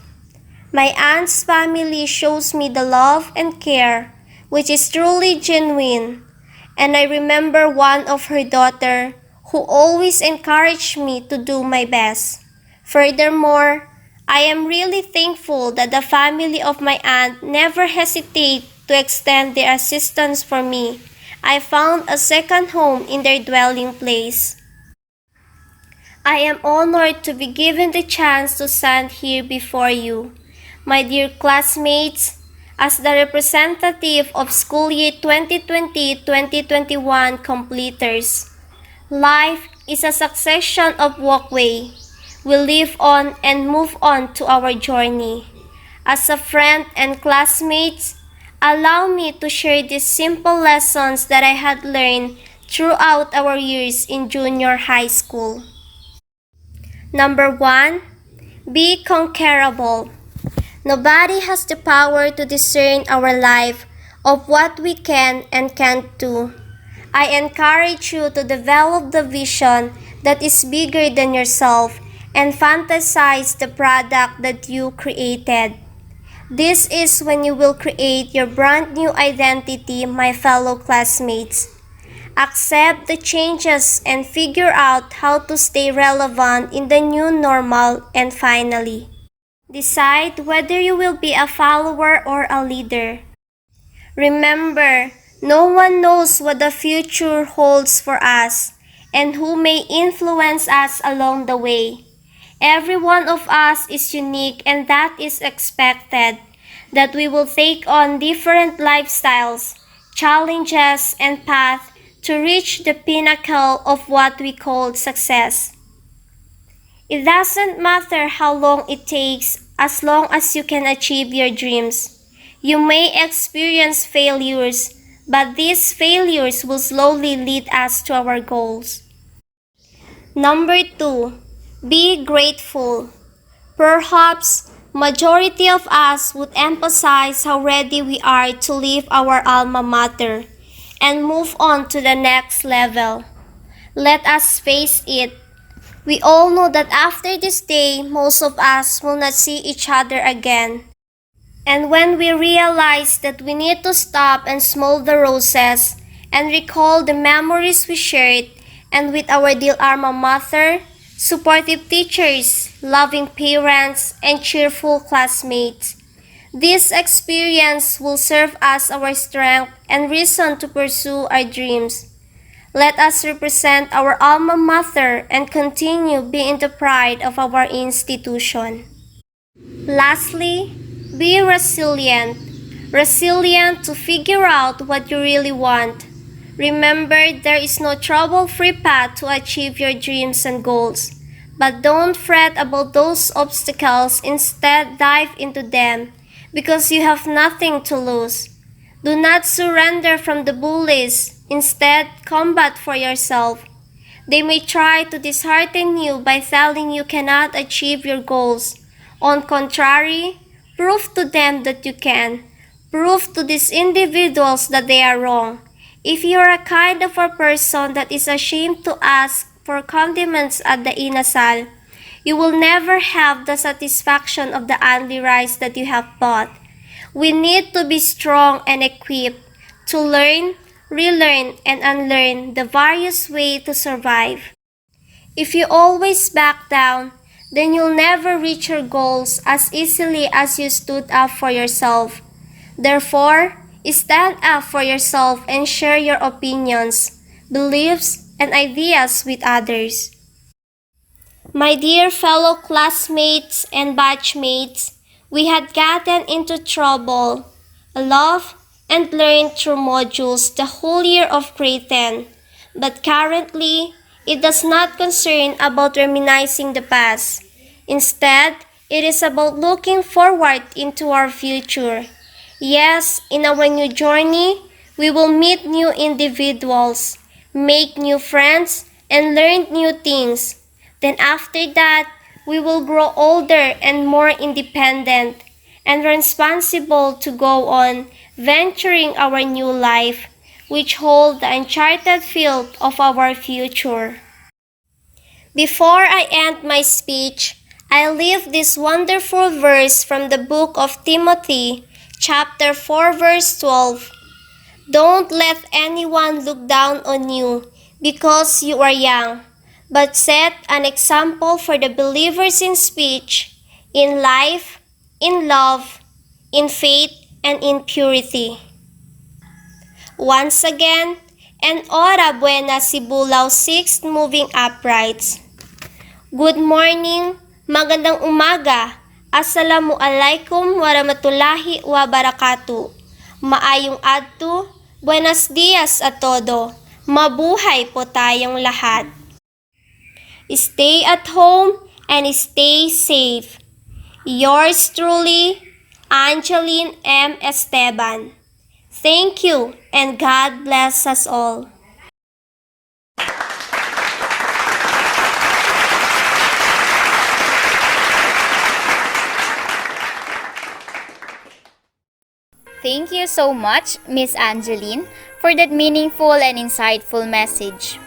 My aunt's family shows me the love and care, which is truly genuine, and I remember one of her daughter who always encouraged me to do my best. Furthermore, I am really thankful that the family of my aunt never hesitate to extend their assistance for me. I found a second home in their dwelling place. I am honored to be given the chance to stand here before you, my dear classmates, as the representative of school year 2020-2021 completers. Life is a succession of walkway. We live on and move on to our journey. As a friend and classmates, allow me to share these simple lessons that I had learned throughout our years in junior high school. Number 1, be conquerable. Nobody has the power to discern our life of what we can and can't do. I encourage you to develop the vision that is bigger than yourself and fantasize the product that you created. This is when you will create your brand new identity, my fellow classmates. Accept the changes and figure out how to stay relevant in the new normal, and finally, decide whether you will be a follower or a leader. Remember, no one knows what the future holds for us and who may influence us along the way. Every one of us is unique, and that is expected, that we will take on different lifestyles, challenges, and paths to reach the pinnacle of what we call success. It doesn't matter how long it takes as long as you can achieve your dreams. You may experience failures, but these failures will slowly lead us to our goals. Number 2, be grateful. Perhaps majority of us would emphasize how ready we are to leave our alma mater and move on to the next level. Let us face it. We all know that after this day, most of us will not see each other again. And when we realize that we need to stop and smell the roses and recall the memories we shared and with our dear alma mater, supportive teachers, loving parents, and cheerful classmates, this experience will serve as our strength and reason to pursue our dreams. Let us represent our alma mater and continue being the pride of our institution. Lastly, be resilient. Resilient to figure out what you really want. Remember, there is no trouble-free path to achieve your dreams and goals. But don't fret about those obstacles, instead dive into them, because you have nothing to lose. Do not surrender from the bullies, instead combat for yourself. They may try to dishearten you by telling you cannot achieve your goals. On contrary, prove to them that you can. Prove to these individuals that they are wrong. If you are a kind of a person that is ashamed to ask for condiments at the inasal, you will never have the satisfaction of the only rice that you have bought. We need to be strong and equipped to learn, relearn, and unlearn the various ways to survive. If you always back down, then you'll never reach your goals as easily as you stood up for yourself. Therefore, stand up for yourself and share your opinions, beliefs, and ideas with others. My dear fellow classmates and batchmates, we had gotten into trouble, loved, and learned through modules the whole year of grade 10, but currently, it does not concern about reminiscing the past. Instead, it is about looking forward into our future. Yes, in our new journey, we will meet new individuals, make new friends, and learn new things. Then after that, we will grow older and more independent and responsible to go on venturing our new life, which hold the uncharted field of our future. Before I end my speech, I leave this wonderful verse from the book of Timothy, chapter 4, verse 12. Don't let anyone look down on you because you are young, but set an example for the believers in speech, in life, in love, in faith, and in purity. Once again, enhorabuena Sibulao 6th Moving Uprights. Good morning, magandang umaga, assalamualaikum warahmatullahi wabarakatuh. Maayong adto, buenos dias a todo. Mabuhay po tayong lahat. Stay at home and stay safe. Yours truly, Angeline M. Esteban. Thank you and God bless us all.
Thank you so much, Miss Angeline, for that meaningful and insightful message.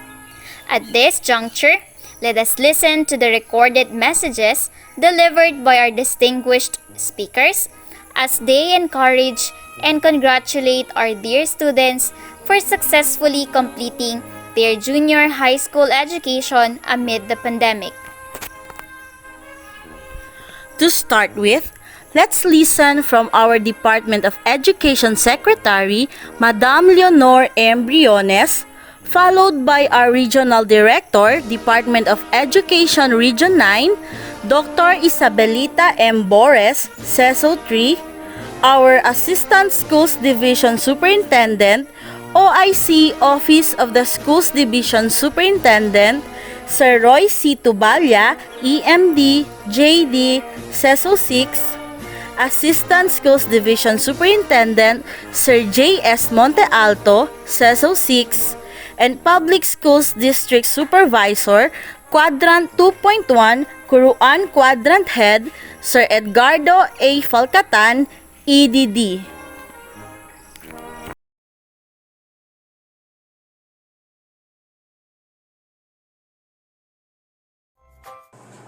At this juncture, let us listen to the recorded messages delivered by our distinguished speakers as they encourage and congratulate our dear students for successfully completing their junior high school education amid the pandemic.
To start with, let's listen from our Department of Education Secretary, Madam Leonor M. Briones, followed by our Regional Director, Department of Education Region 9, Dr. Isabelita M. Bores, CESO 3, our Assistant Schools Division Superintendent, OIC Office of the Schools Division Superintendent, Sir Roy C. Tubalya, EMD, JD, CESO 6, Assistant Schools Division Superintendent Sir J.S. Monte Alto, CESO 6, and Public Schools District Supervisor, Quadrant 2.1, Curuan Quadrant Head, Sir Edgardo A. Falcatan, EDD.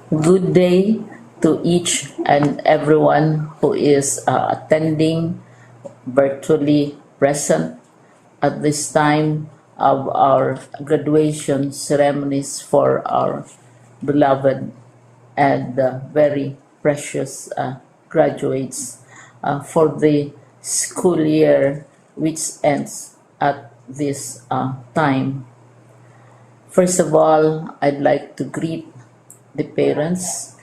Good day to each and everyone who is attending virtually present at this time of our graduation ceremonies for our beloved and very precious graduates for the school year which ends at this time. First of all, I'd like to greet the parents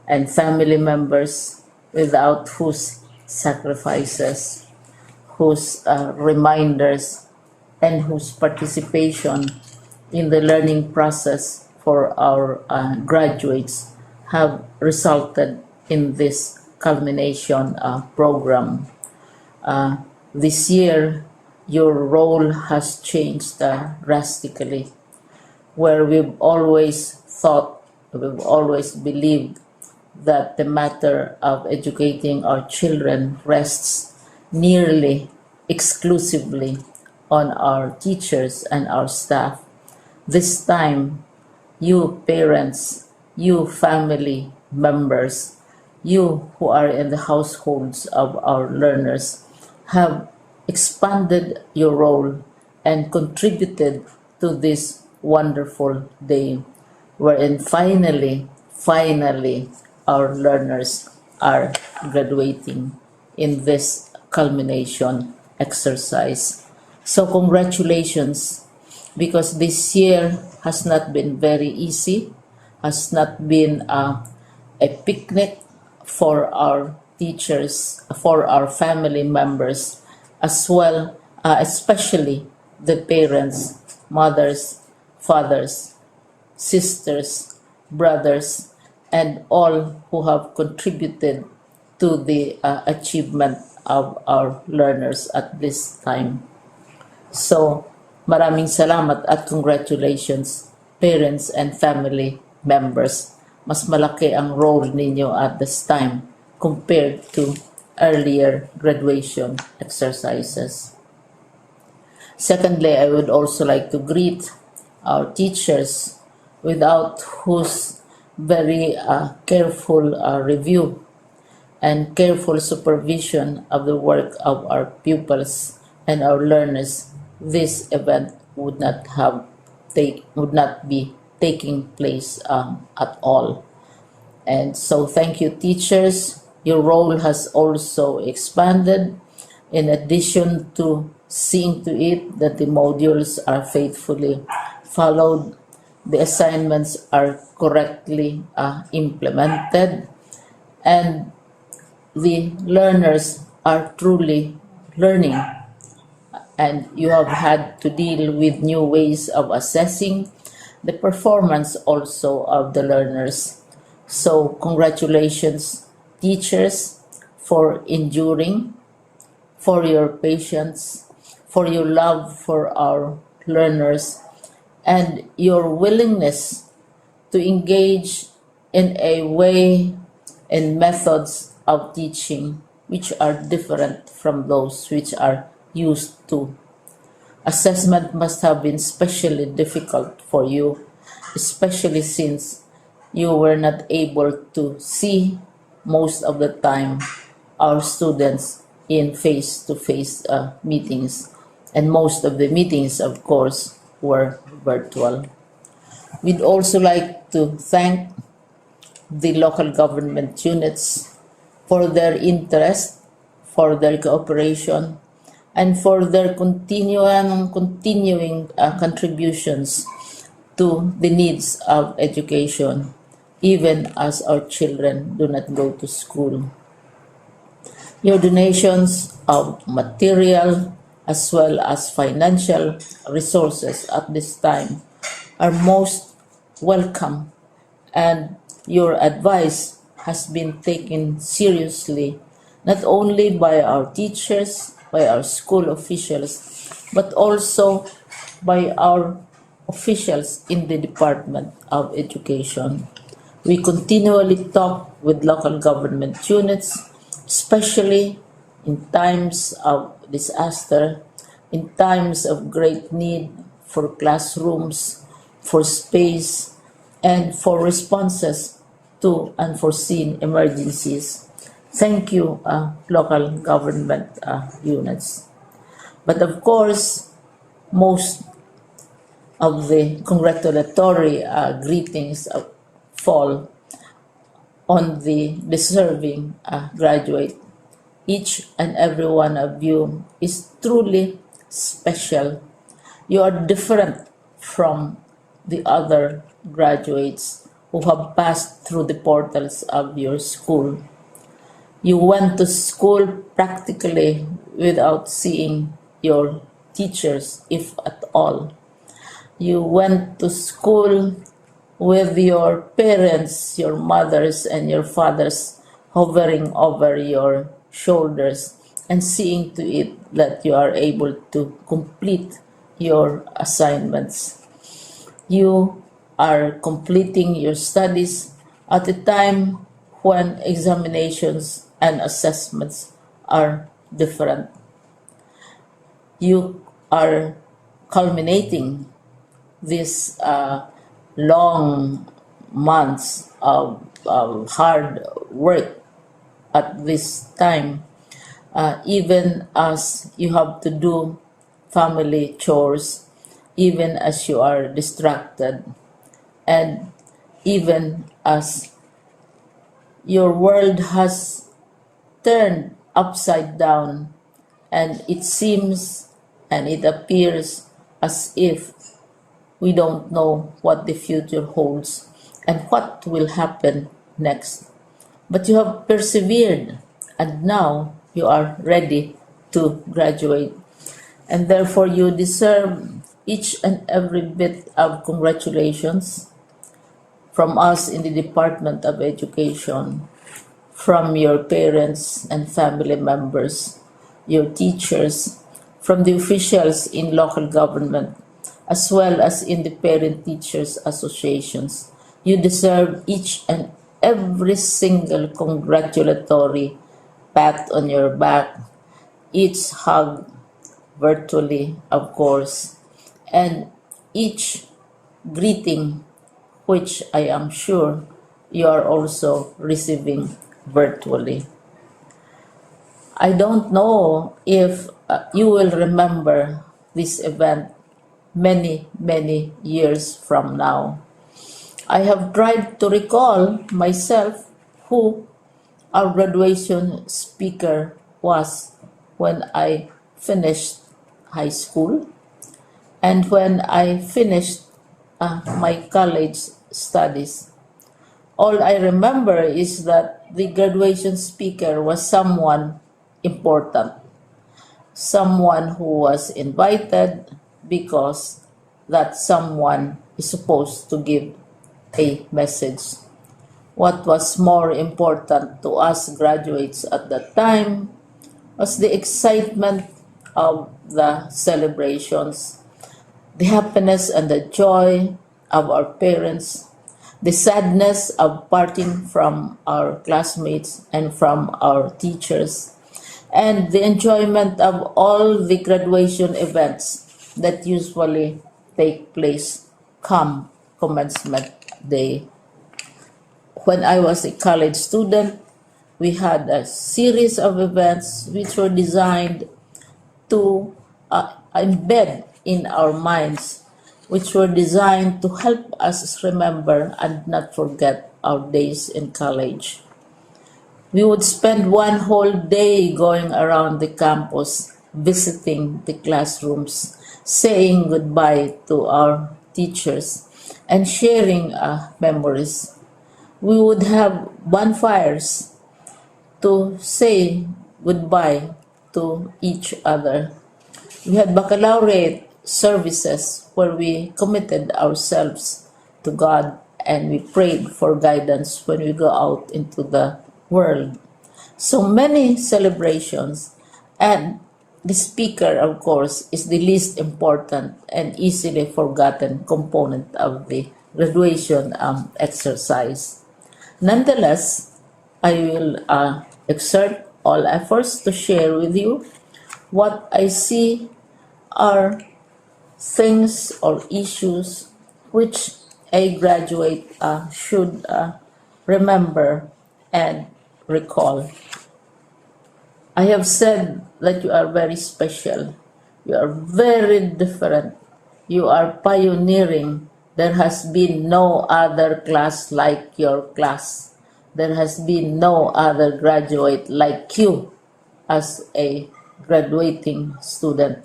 and family members without whose sacrifices, whose reminders, and whose participation in the learning process for our graduates have resulted in this culmination program. This year, your role has changed drastically, where we've always thought, we've always believed that the matter of educating our children rests nearly exclusively on our teachers and our staff. This time, you parents, you family members, you who are in the households of our learners have expanded your role and contributed to this wonderful day wherein finally our learners are graduating in this culmination exercise. So congratulations, because this year has not been very easy, has not been a picnic for our teachers, for our family members, as well, especially the parents, mothers, fathers, sisters, brothers, and all who have contributed to the achievement of our learners at this time. So, maraming salamat at congratulations, parents and family members. Mas malaki ang role ninyo at this time compared to earlier graduation exercises. Secondly, I would also like to greet our teachers, without whose very careful review and careful supervision of the work of our pupils and our learners, this event would not be taking place at all. And so thank you, teachers. Your role has also expanded, in addition to seeing to it that the modules are faithfully followed, the assignments are correctly implemented, and the learners are truly learning. And you have had to deal with new ways of assessing the performance also of the learners. So congratulations, teachers, for enduring, for your patience, for your love for our learners, and your willingness to engage in a way and methods of teaching which are different from those which are used to. Assessment must have been especially difficult for you, especially since you were not able to see most of the time our students in face-to-face meetings, and most of the meetings, of course, were virtual. We'd also like to thank the local government units for their interest, for their cooperation, and for their continuing contributions to the needs of education, even as our children do not go to school. Your donations of material as well as financial resources at this time are most welcome, and your advice has been taken seriously not only by our teachers, by our school officials, but also by our officials in the Department of Education. We continually talk with local government units, especially in times of disaster, in times of great need for classrooms, for space, and for responses to unforeseen emergencies. Thank you, local government units. But of course, most of the congratulatory greetings fall on the deserving graduate. Each and every one of you is truly special. You are different from the other graduates who have passed through the portals of your school. You went to school practically without seeing your teachers, if at all. You went to school with your parents, your mothers, and your fathers hovering over your shoulders and seeing to it that you are able to complete your assignments. You are completing your studies at a time when examinations and assessments are different. You are culminating these long months of hard work at this time, even as you have to do family chores, even as you are distracted, and even as your world has turned upside down, and it seems and it appears as if we don't know what the future holds and what will happen next. But you have persevered, and now you are ready to graduate. And therefore, you deserve each and every bit of congratulations from us in the Department of Education, from your parents and family members, your teachers, from the officials in local government, as well as in the parent teachers associations. You deserve each and every single congratulatory pat on your back, each hug virtually, of course, and each greeting, which I am sure you are also receiving virtually. I don't know if you will remember this event many years from now. I have tried to recall myself who our graduation speaker was when I finished high school and when I finished my college studies. All I remember is that the graduation speaker was someone important, someone who was invited because that someone is supposed to give a message. What was more important to us graduates at that time was the excitement of the celebrations, the happiness and the joy of our parents, the sadness of parting from our classmates and from our teachers, and the enjoyment of all the graduation events that usually take place come commencement day. When I was a college student, we had a series of events which were designed to embed in our minds, which were designed to help us remember and not forget our days in college. We would spend one whole day going around the campus, visiting the classrooms, saying goodbye to our teachers, and sharing memories. We would have bonfires to say goodbye to each other. We had baccalaureate services where we committed ourselves to God and we prayed for guidance when we go out into the world. So many celebrations, and the speaker, of course, is the least important and easily forgotten component of the graduation exercise. Nonetheless, I will exert all efforts to share with you what I see are things or issues which a graduate should remember and recall. I have said that you are very special. You are very different. You are pioneering. There has been no other class like your class. There has been no other graduate like you as a graduating student,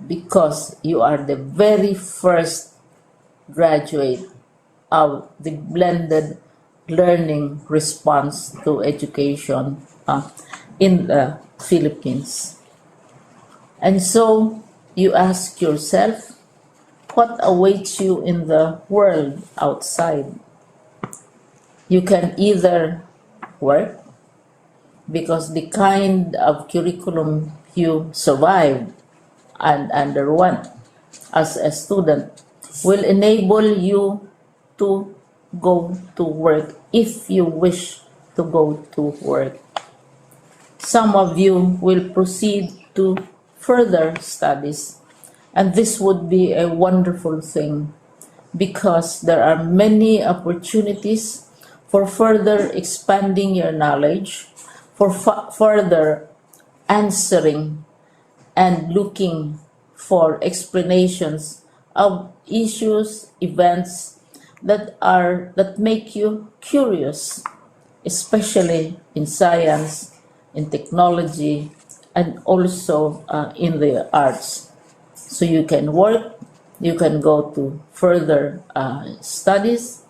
because you are the very first graduate of the blended learning response to education in the Philippines. And so you ask yourself, what awaits you in the world outside? You can either work, because the kind of curriculum you survived and underwent as a student will enable you to go to work if you wish to go to work. Some of you will proceed to further studies, and this would be a wonderful thing, because there are many opportunities for further expanding your knowledge, for further answering and looking for explanations of issues, events that make you curious, especially in science, in technology, and also in the arts. So you can work, you can go to further studies,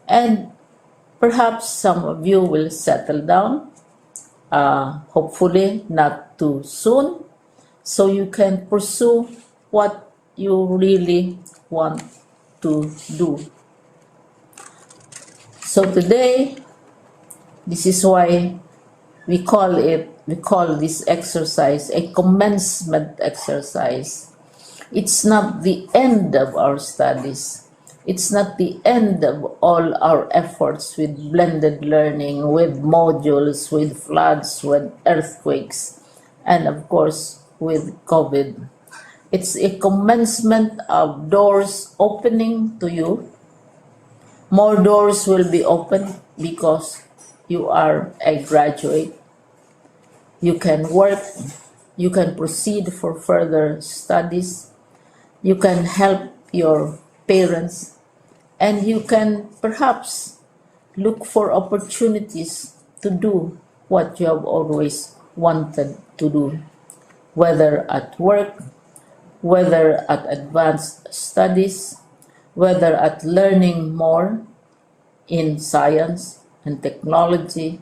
and perhaps some of you will settle down, hopefully not too soon, so you can pursue what you really want to do. So today, this is why we call this exercise a commencement exercise. It's not the end of our studies. It's not the end of all our efforts with blended learning, with modules, with floods, with earthquakes, and of course with COVID. It's a commencement of doors opening to you. More doors will be opened because you are a graduate. You can work, you can proceed for further studies, you can help your parents, and you can perhaps look for opportunities to do what you have always wanted to do, whether at work, whether at advanced studies, whether at learning more in science and technology,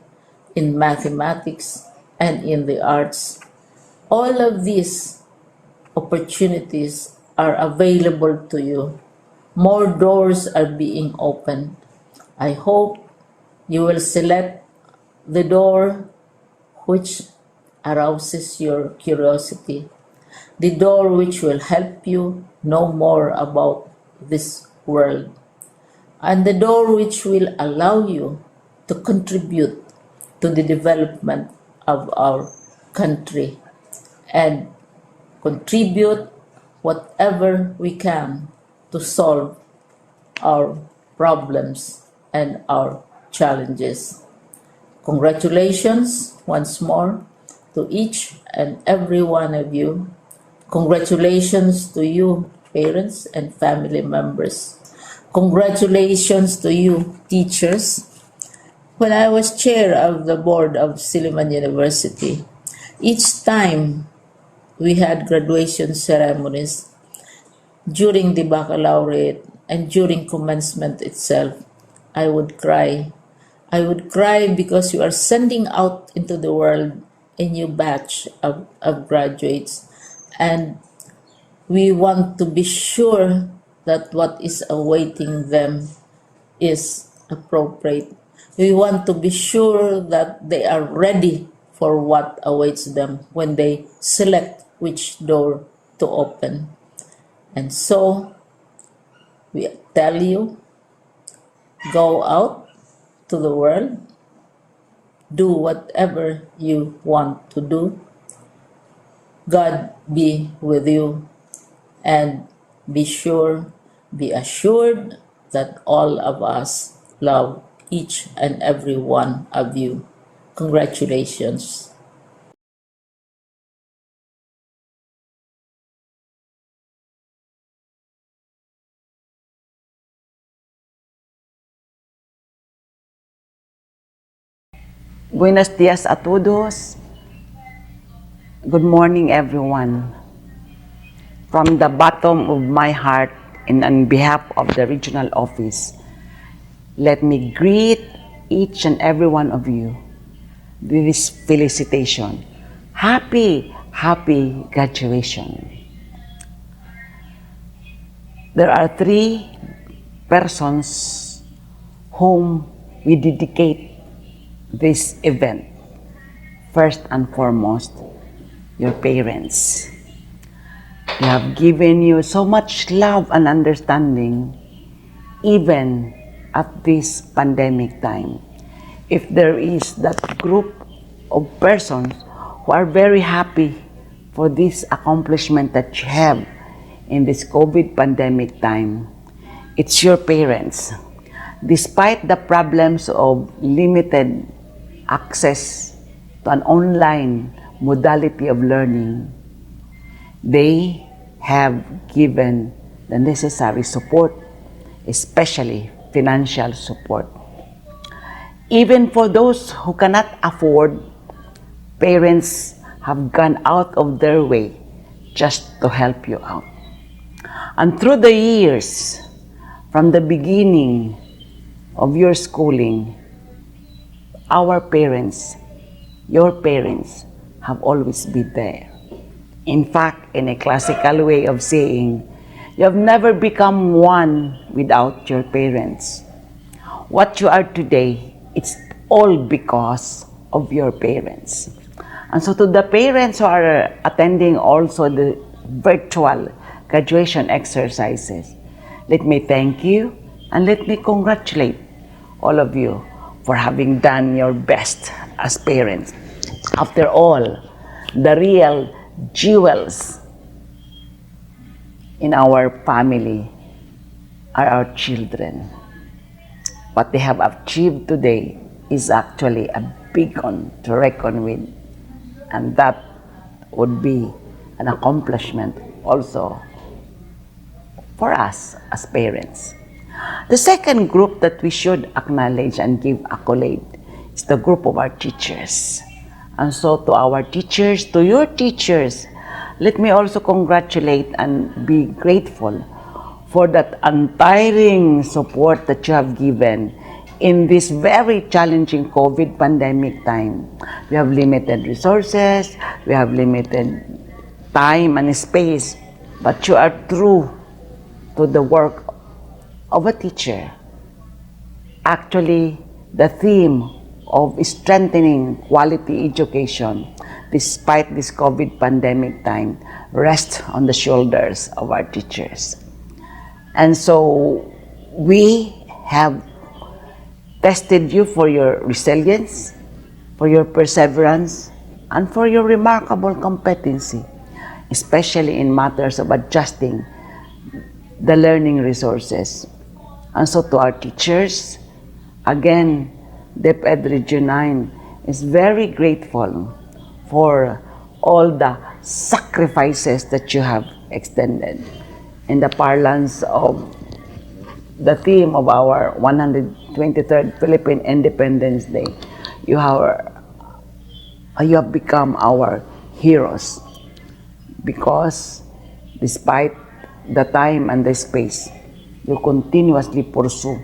in mathematics, and in the arts. All of these opportunities are available to you. More doors are being opened. I hope you will select the door which arouses your curiosity, the door which will help you know more about this world, and the door which will allow you to contribute to the development of our country and contribute whatever we can to solve our problems and our challenges. Congratulations once more to each and every one of you. Congratulations to you, parents and family members. Congratulations to you, teachers. When I was chair of the board of Silliman University, each time we had graduation ceremonies, during the baccalaureate and during commencement itself, I would cry. I would cry because you are sending out into the world a new batch of graduates, and we want to be sure that what is awaiting them is appropriate. We want to be sure that they are ready for what awaits them when they select which door to open. And so, we tell you, go out to the world, do whatever you want to do. God be with you, and be assured that all of us love each and every one of you. Congratulations.
Buenos dias a todos. Good morning, everyone. From the bottom of my heart and on behalf of the regional office, let me greet each and every one of you with this felicitation. Happy graduation. There are three persons whom we dedicate this event. First and foremost, your parents. They have given you so much love and understanding even at this pandemic time. If there is that group of persons who are very happy for this accomplishment that you have in this COVID pandemic time, it's your parents. Despite the problems of limited access to an online modality of learning, they have given the necessary support, especially financial support. Even for those who cannot afford, parents have gone out of their way just to help you out. And through the years, from the beginning of your schooling, our parents, your parents, have always been there. In fact, in a classical way of saying, you have never become one without your parents. What you are today, it's all because of your parents. And so to the parents who are attending also the virtual graduation exercises, let me thank you and let me congratulate all of you for having done your best as parents. After all, the real jewels in our family are our children. What they have achieved today is actually a big one to reckon with, and that would be an accomplishment also for us as parents. The second group that we should acknowledge and give accolade is the group of our teachers. And so to our teachers, to your teachers, let me also congratulate and be grateful for that untiring support that you have given in this very challenging COVID pandemic time. We have limited resources, we have limited time and space, but you are true to the work of a teacher. Actually, the theme of strengthening quality education despite this COVID pandemic time rests on the shoulders of our teachers. And so we have tested you for your resilience, for your perseverance, and for your remarkable competency, especially in matters of adjusting the learning resources. And so to our teachers, again, DepEd Region 9 is very grateful for all the sacrifices that you have extended. In the parlance of the theme of our 123rd Philippine Independence Day, you have become our heroes because despite the time and the space, you continuously pursue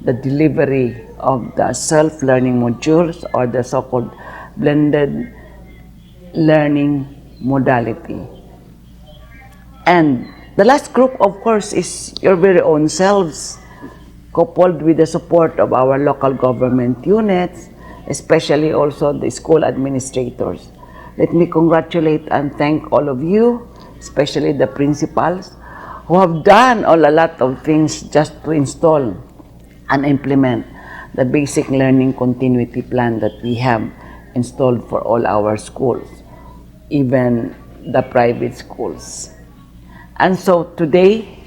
the delivery of the self-learning modules or the so-called blended learning modality. And the last group, of course, is your very own selves, coupled with the support of our local government units, especially also the school administrators. Let me congratulate and thank all of you, especially the principals, who have done a lot of things just to install and implement the basic learning continuity plan that we have installed for all our schools, even the private schools. And so today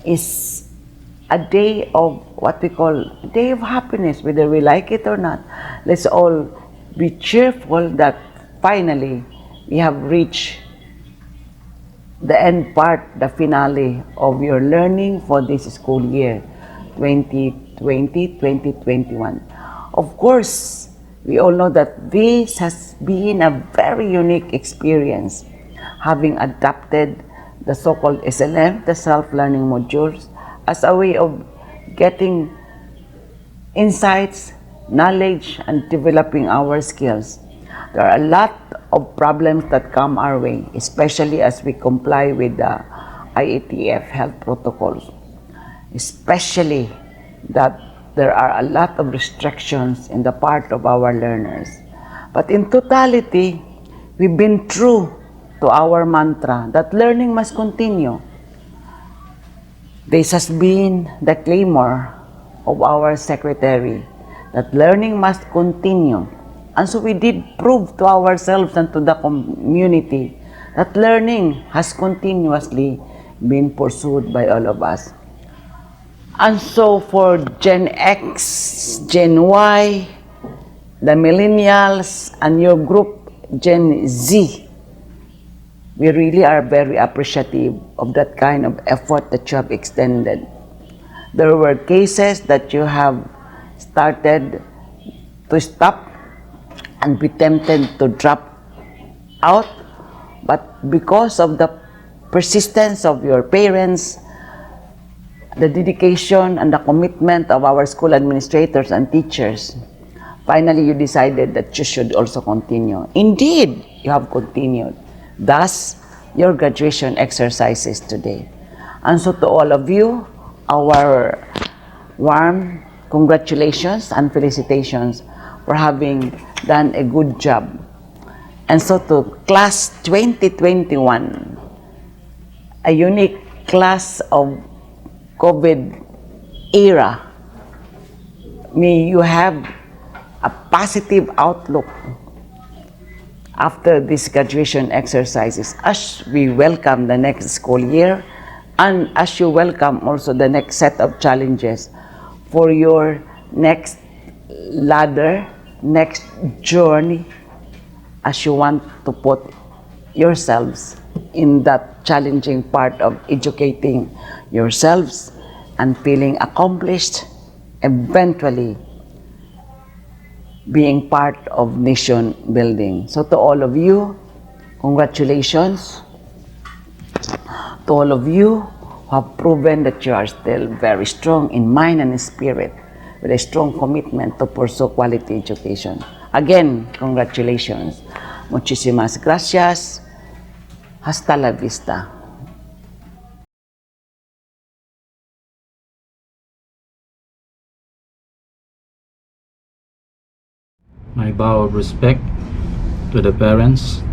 is a day of what we call a day of happiness, whether we like it or not. Let's all be cheerful that finally we have reached the end part, the finale of your learning for this school year 2020-2021. Of course, we all know that this has been a very unique experience, having adapted the so-called SLM, the self-learning modules, as a way of getting insights, knowledge, and developing our skills. There are a lot of problems that come our way, especially as we comply with the IATF health protocols, especially that there are a lot of restrictions in the part of our learners. But in totality, we've been true to our mantra that learning must continue. This has been the clamor of our secretary, that learning must continue. And so we did prove to ourselves and to the community that learning has continuously been pursued by all of us. And so for Gen X, Gen Y, the millennials, and your group, Gen Z, we really are very appreciative of that kind of effort that you have extended. There were cases that you have started to stop and be tempted to drop out, but because of the persistence of your parents, the dedication and the commitment of our school administrators and teachers, finally you decided that you should also continue. Indeed, you have continued. Thus, your graduation exercises today. And so to all of you, our warm congratulations and felicitations for having done a good job. And so to class 2021, a unique class of COVID era, may you have a positive outlook after these graduation exercises as we welcome the next school year and as you welcome also the next set of challenges for your next ladder, next journey, as you want to put yourselves in that challenging part of educating yourselves and feeling accomplished, eventually being part of nation building. So to all of you, congratulations. To all of you who have proven that you are still very strong in mind and spirit, with a strong commitment to pursue quality education. Again, congratulations. Muchísimas gracias. Hasta la vista.
My bow of respect to the parents,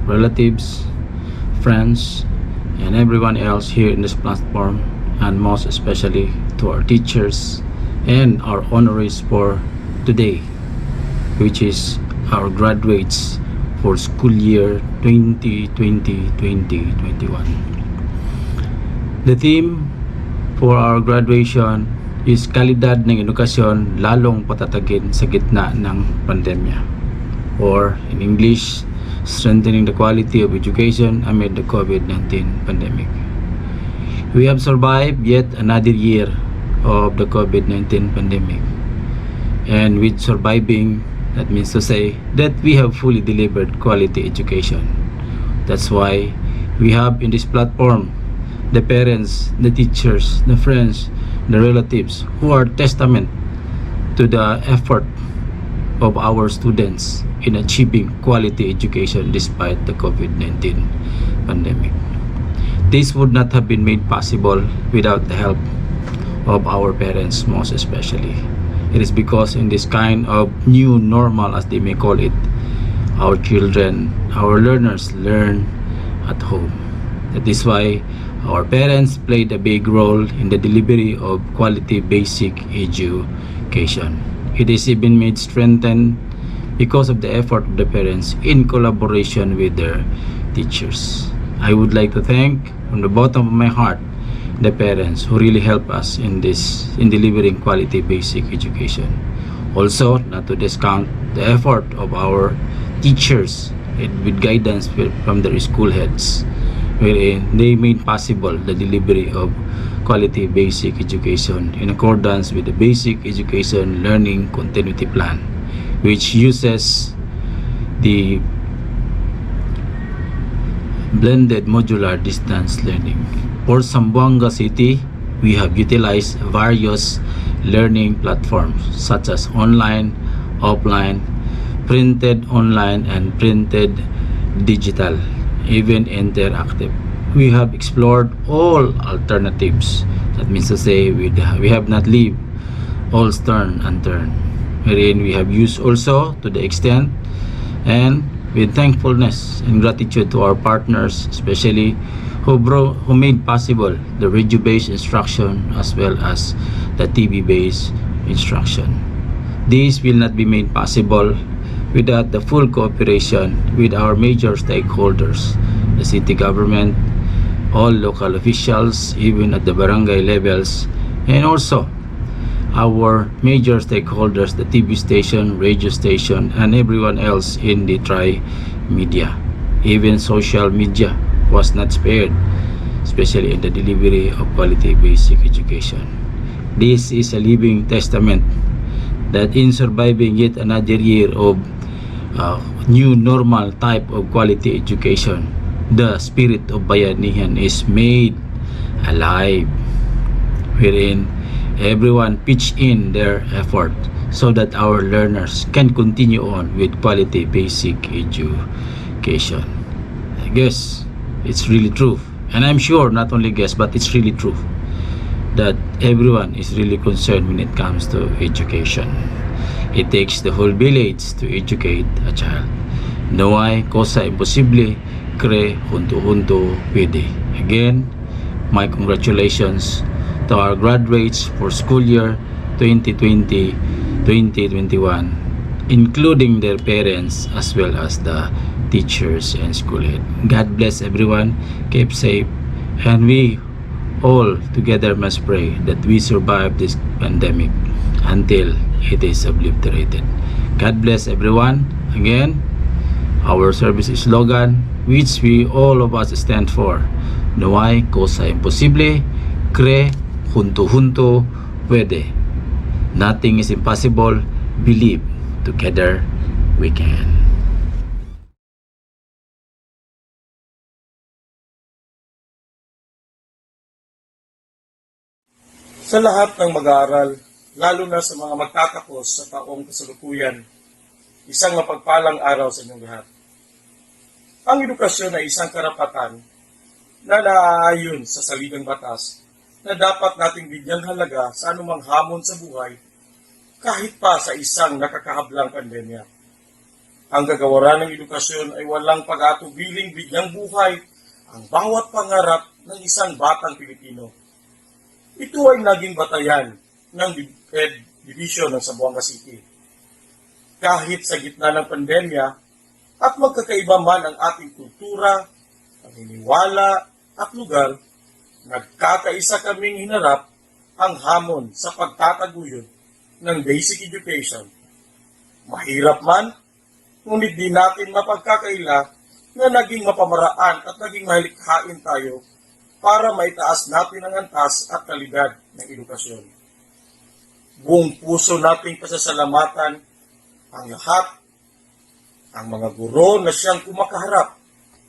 relatives, friends, and everyone else here in this platform, and most especially to our teachers and our honorees for today, which is our graduates for school year 2020-2021. The theme for our graduation is kalidad ng edukasyon lalong patatagin sa gitna ng pandemya, or in English, strengthening the quality of education amid the COVID-19 pandemic. We have survived yet another year of the COVID-19 pandemic, and with surviving, that means to say that we have fully delivered quality education. That's why we have in this platform the parents, the teachers, the friends, the relatives who are testament to the effort of our students in achieving quality education despite the COVID-19 pandemic. This would not have been made possible without the help of our parents, most especially. It is because in this kind of new normal, as they may call it, our children, our learners learn at home. That is why our parents played a big role in the delivery of quality basic education. It is even made strengthened because of the effort of the parents in collaboration with their teachers. I would like to thank from the bottom of my heart the parents who really help us in delivering quality basic education. Also, not to discount the effort of our teachers with guidance from their school heads, wherein they made possible the delivery of quality basic education in accordance with the Basic Education Learning Continuity Plan, which uses the blended modular distance learning. For Zamboanga City, we have utilized various learning platforms such as online, offline, printed online, and printed digital, even interactive. We have explored all alternatives. That means to say we have not leave all stone unturned, wherein we have used also to the extent and with thankfulness and gratitude to our partners, especially who made possible the radio-based instruction as well as the TV-based instruction. This will not be made possible without the full cooperation with our major stakeholders, the city government, all local officials, even at the barangay levels, and also our major stakeholders, the TV station, radio station, and everyone else in the tri-media. Even social media was not spared, especially in the delivery of quality basic education. This is a living testament that in surviving yet another year of new normal type of quality education, the spirit of bayanihan is made alive, wherein everyone pitch in their effort so that our learners can continue on with quality basic education. I guess it's really true, and I'm sure not only guess but it's really true that everyone is really concerned when it comes to education. It takes the whole village to educate a child. No hay cosa imposible, cre junto pwede. Again, my congratulations to our graduates for school year 2020-2021, including their parents as well as the teachers and school head. God bless everyone, keep safe, and we all together must pray that we survive this pandemic until it is obliterated. God bless everyone. Again, our service slogan, which we all of us stand for: no hay cosa imposible, cre junto puede. Nothing is impossible, believe together we can.
Sa lahat ng mag-aaral, lalo na sa mga magtatapos sa taong kasalukuyan, isang mapagpalang araw sa inyong lahat. Ang edukasyon ay isang karapatan na naaayon sa saligang batas na dapat nating bigyang halaga sa anumang hamon sa buhay kahit pa sa isang nakakahablang pandemya. Ang kagawaran ng edukasyon ay walang pag-atubiling bigyang buhay ang bawat pangarap ng isang batang Pilipino. Ito ay naging batayan ng Ed Division ng Zamboanga City. Kahit sa gitna ng pandemya at magkakaiba man ang ating kultura, paniniwala at lugar, nagkakaisa kaming hinarap ang hamon sa pagtataguyod ng basic education. Mahirap man, ngunit di natin mapagkakaila na naging mapamaraan at naging malikhain tayo para maitaas natin ang antas at kalidad ng edukasyon. Buong puso nating pasasalamatan ang lahat, ang mga guro na siyang kumakaharap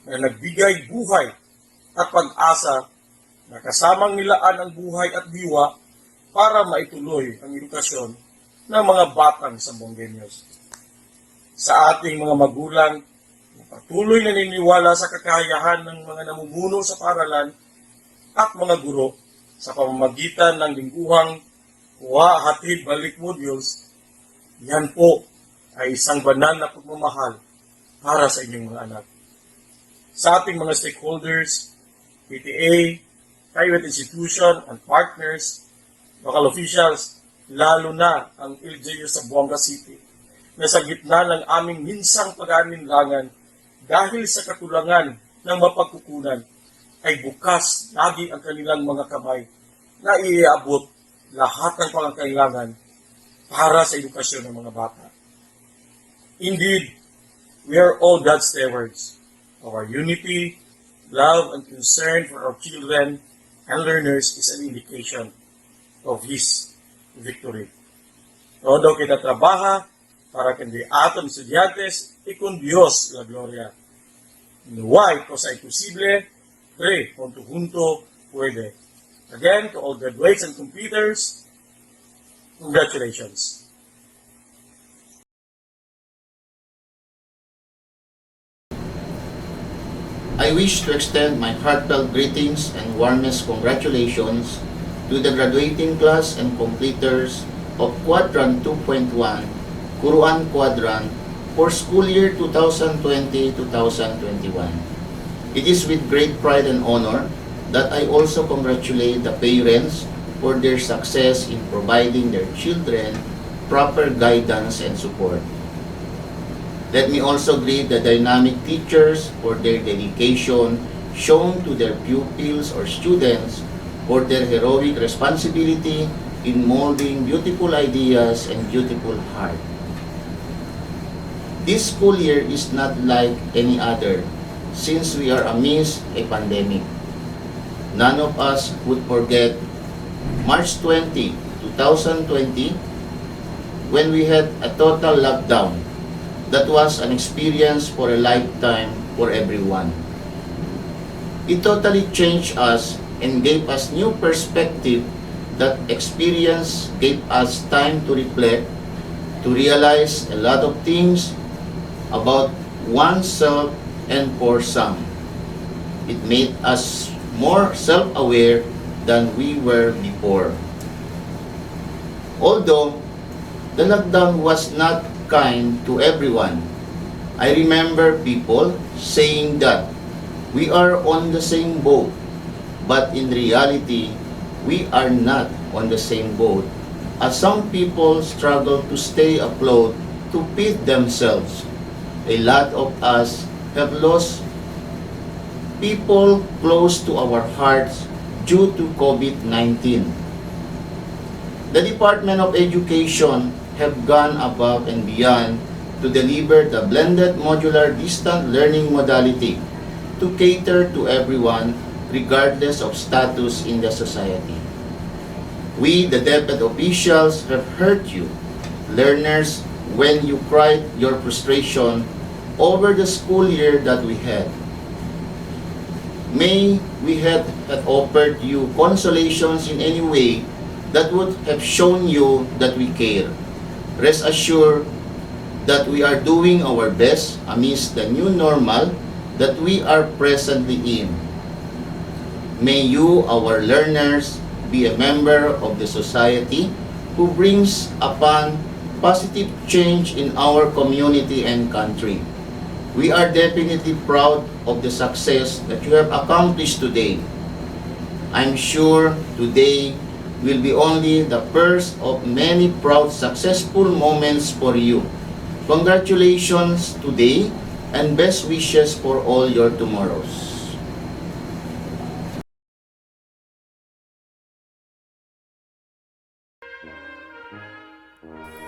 na nagbigay buhay at pag-asa na kasamang nilaan ang buhay at diwa para maituloy ang edukasyon ng mga batang Zamboangueños. Sa ating mga magulang, patuloy na naniniwala sa kakayahan ng mga namumuno sa paaralan at mga guro sa pamamagitan ng lingguhang wa hatid balik modules, yan po ay isang banal na pagmamahal para sa inyong mga anak. Sa ating mga stakeholders, PTA, private institution, and partners, local officials, lalo na ang LGU sa Buanga City, na sa gitna ng aming minsang pag-aalinlangan dahil sa kakulangan ng mapagkukunan, ay bukas lagi ang kanilang mga kamay na iabot lahat ng pangangailangan para sa edukasyon ng mga bata. Indeed, we are all God's stewards. Our unity, love, and concern for our children and learners is an indication of His victory. Todo kita trabaja para que de aton estudiantes y con Dios la gloria. No hay cosa imposible, cree con tu junto puede. Again, to all graduates and completers, congratulations.
I wish to extend my heartfelt greetings and warmest congratulations to the graduating class and completers of Quadrant 2.1, Kuruan Quadrant, for school year 2020-2021. It is with great pride and honor that I also congratulate the parents for their success in providing their children proper guidance and support. Let me also greet the dynamic teachers for their dedication shown to their pupils or students, for their heroic responsibility in molding beautiful ideas and beautiful heart. This school year is not like any other, since we are amidst a pandemic. None of us would forget March 20, 2020, when we had a total lockdown. That was an experience for a lifetime for everyone. It totally changed us and gave us new perspective. That experience gave us time to reflect, to realize a lot of things about oneself and for some. It made us more self-aware than we were before. Although the lockdown was not kind to everyone, I remember people saying that we are on the same boat, but in reality, we are not on the same boat, as some people struggle to stay afloat to feed themselves. A lot of us have lost people close to our hearts due to COVID-19. The Department of Education have gone above and beyond to deliver the blended modular distant learning modality to cater to everyone regardless of status in the society. We, the DepEd officials, have heard you, learners, when you cried your frustration over the school year that we had. May we had offered you consolations in any way that would have shown you that we care. Rest assured that we are doing our best amidst the new normal that we are presently in. May you, our learners, be a member of the society who brings upon positive change in our community and country. We are definitely proud of the success that you have accomplished today. I'm sure today will be only the first of many proud, successful moments for you. Congratulations today and best wishes for all your tomorrows.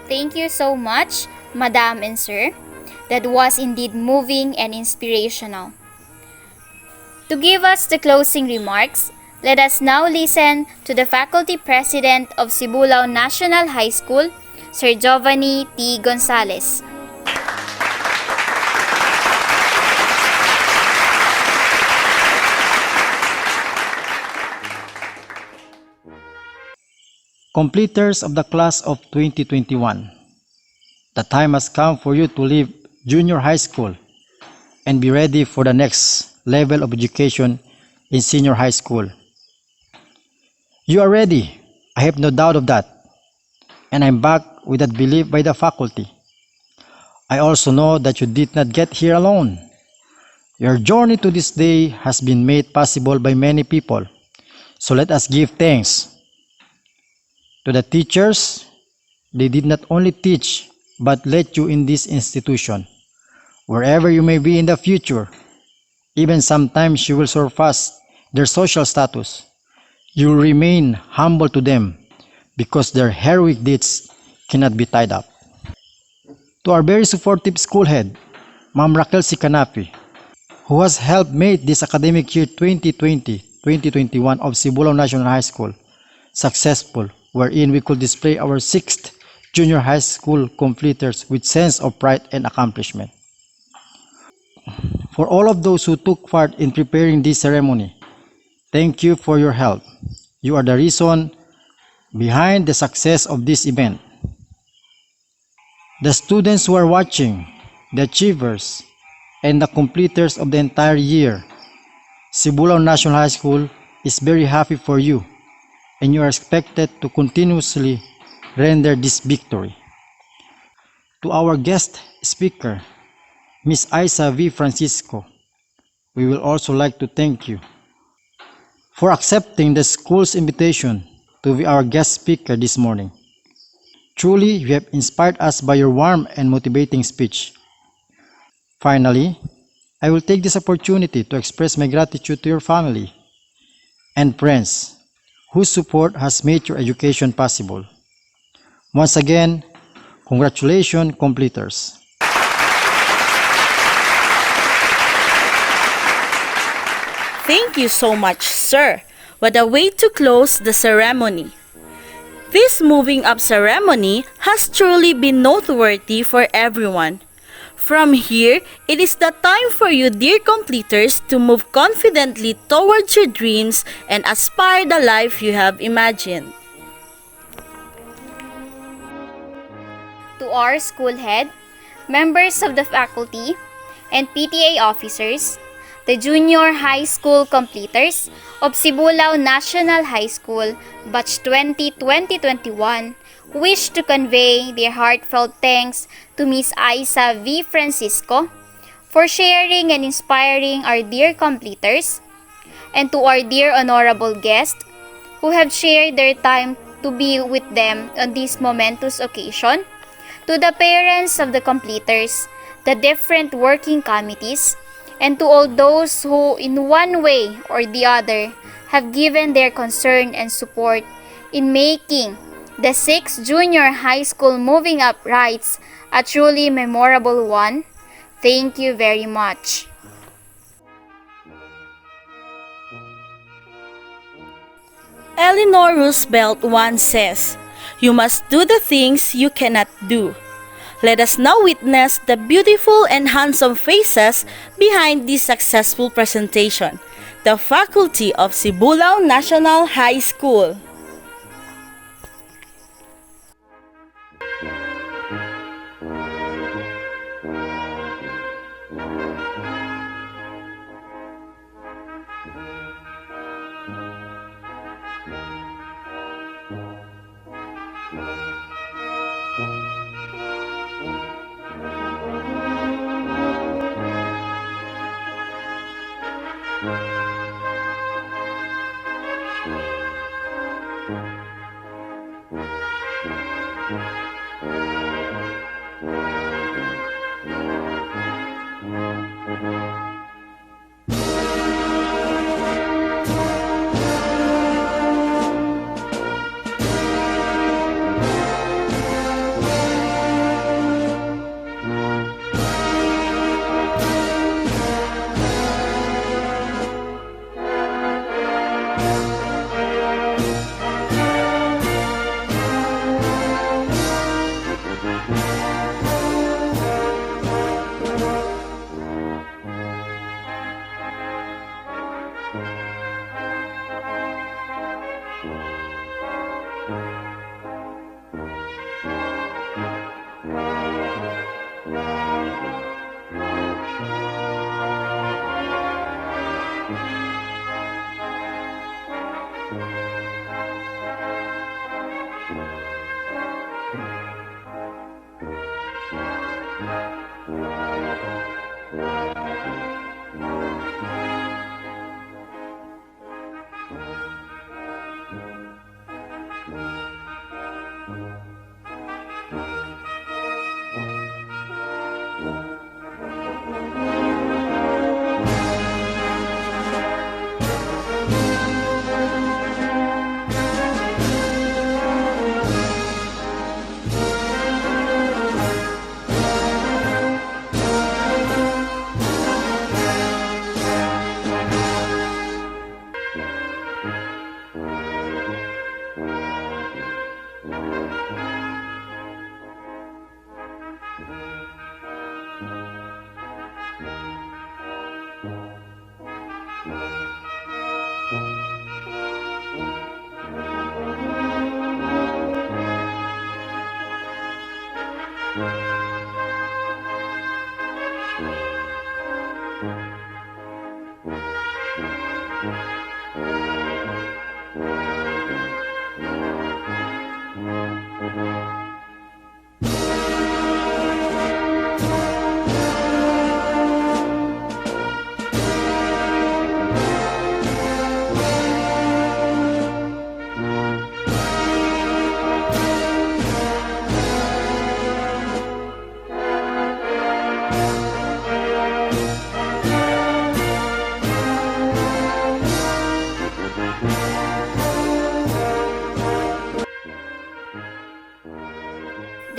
Thank you so much, Madam and Sir. That was indeed moving and inspirational. To give us the closing remarks, let us now listen to the Faculty President of Sibulao National High School, Sir Giovanni T. Gonzalez.
Completers of the class of 2021, the time has come for you to leave junior high school and be ready for the next level of education in senior high school. You are ready, I have no doubt of that. and I'm backed with that belief by the faculty. I also know that you did not get here alone. Your journey to this day has been made possible by many people. So let us give thanks to the teachers. They did not only teach, but let you in this institution. Wherever you may be in the future, even sometimes you will surpass their social status. You will remain humble to them because their heroic deeds cannot be tied up. To our very supportive school head, Ma'am Raquel Sikanapi, who has helped make this academic year 2020-2021 of Sibulao National High School successful, wherein we could display our 6th junior high school completers with sense of pride and accomplishment. For all of those who took part in preparing this ceremony, thank you for your help. You are the reason behind the success of this event. The students who are watching, the achievers, and the completers of the entire year, Sibulao National High School is very happy for you, and you are expected to continuously render this victory. To our guest speaker, Ms. Isa V. Francisco, we will also like to thank you for accepting the school's invitation to be our guest speaker this morning. Truly, you have inspired us by your warm and motivating speech. Finally, I will take this opportunity to express my gratitude to your family and friends whose support has made your education possible. Once again, congratulations, completers.
Thank you so much, sir. What a way to close the ceremony. This moving up ceremony has truly been noteworthy for everyone. From here, it is the time for you, dear completers, to move confidently towards your dreams and aspire the life you have imagined.
To our school head, members of the faculty, and PTA officers, the junior high school completers of Sibulao National High School, Batch 2020-2021, wish to convey their heartfelt thanks to Ms. Isa V. Francisco for sharing and inspiring our dear completers, and to our dear honorable guests who have shared their time to be with them on this momentous occasion, to the parents of the completers, the different working committees, and to all those who in one way or the other have given their concern and support in making the 6th Junior High School Moving Up Rites a truly memorable one. Thank you very much.
Eleanor Roosevelt once says, "You must do the things you cannot do." Let us now witness the beautiful and handsome faces behind this successful presentation. The faculty of Sibulao National High School.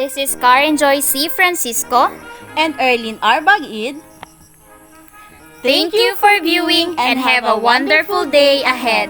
This is Karen Joy C. Francisco.
And Erlyn R. Bagid.
Thank you for viewing and have a wonderful day ahead.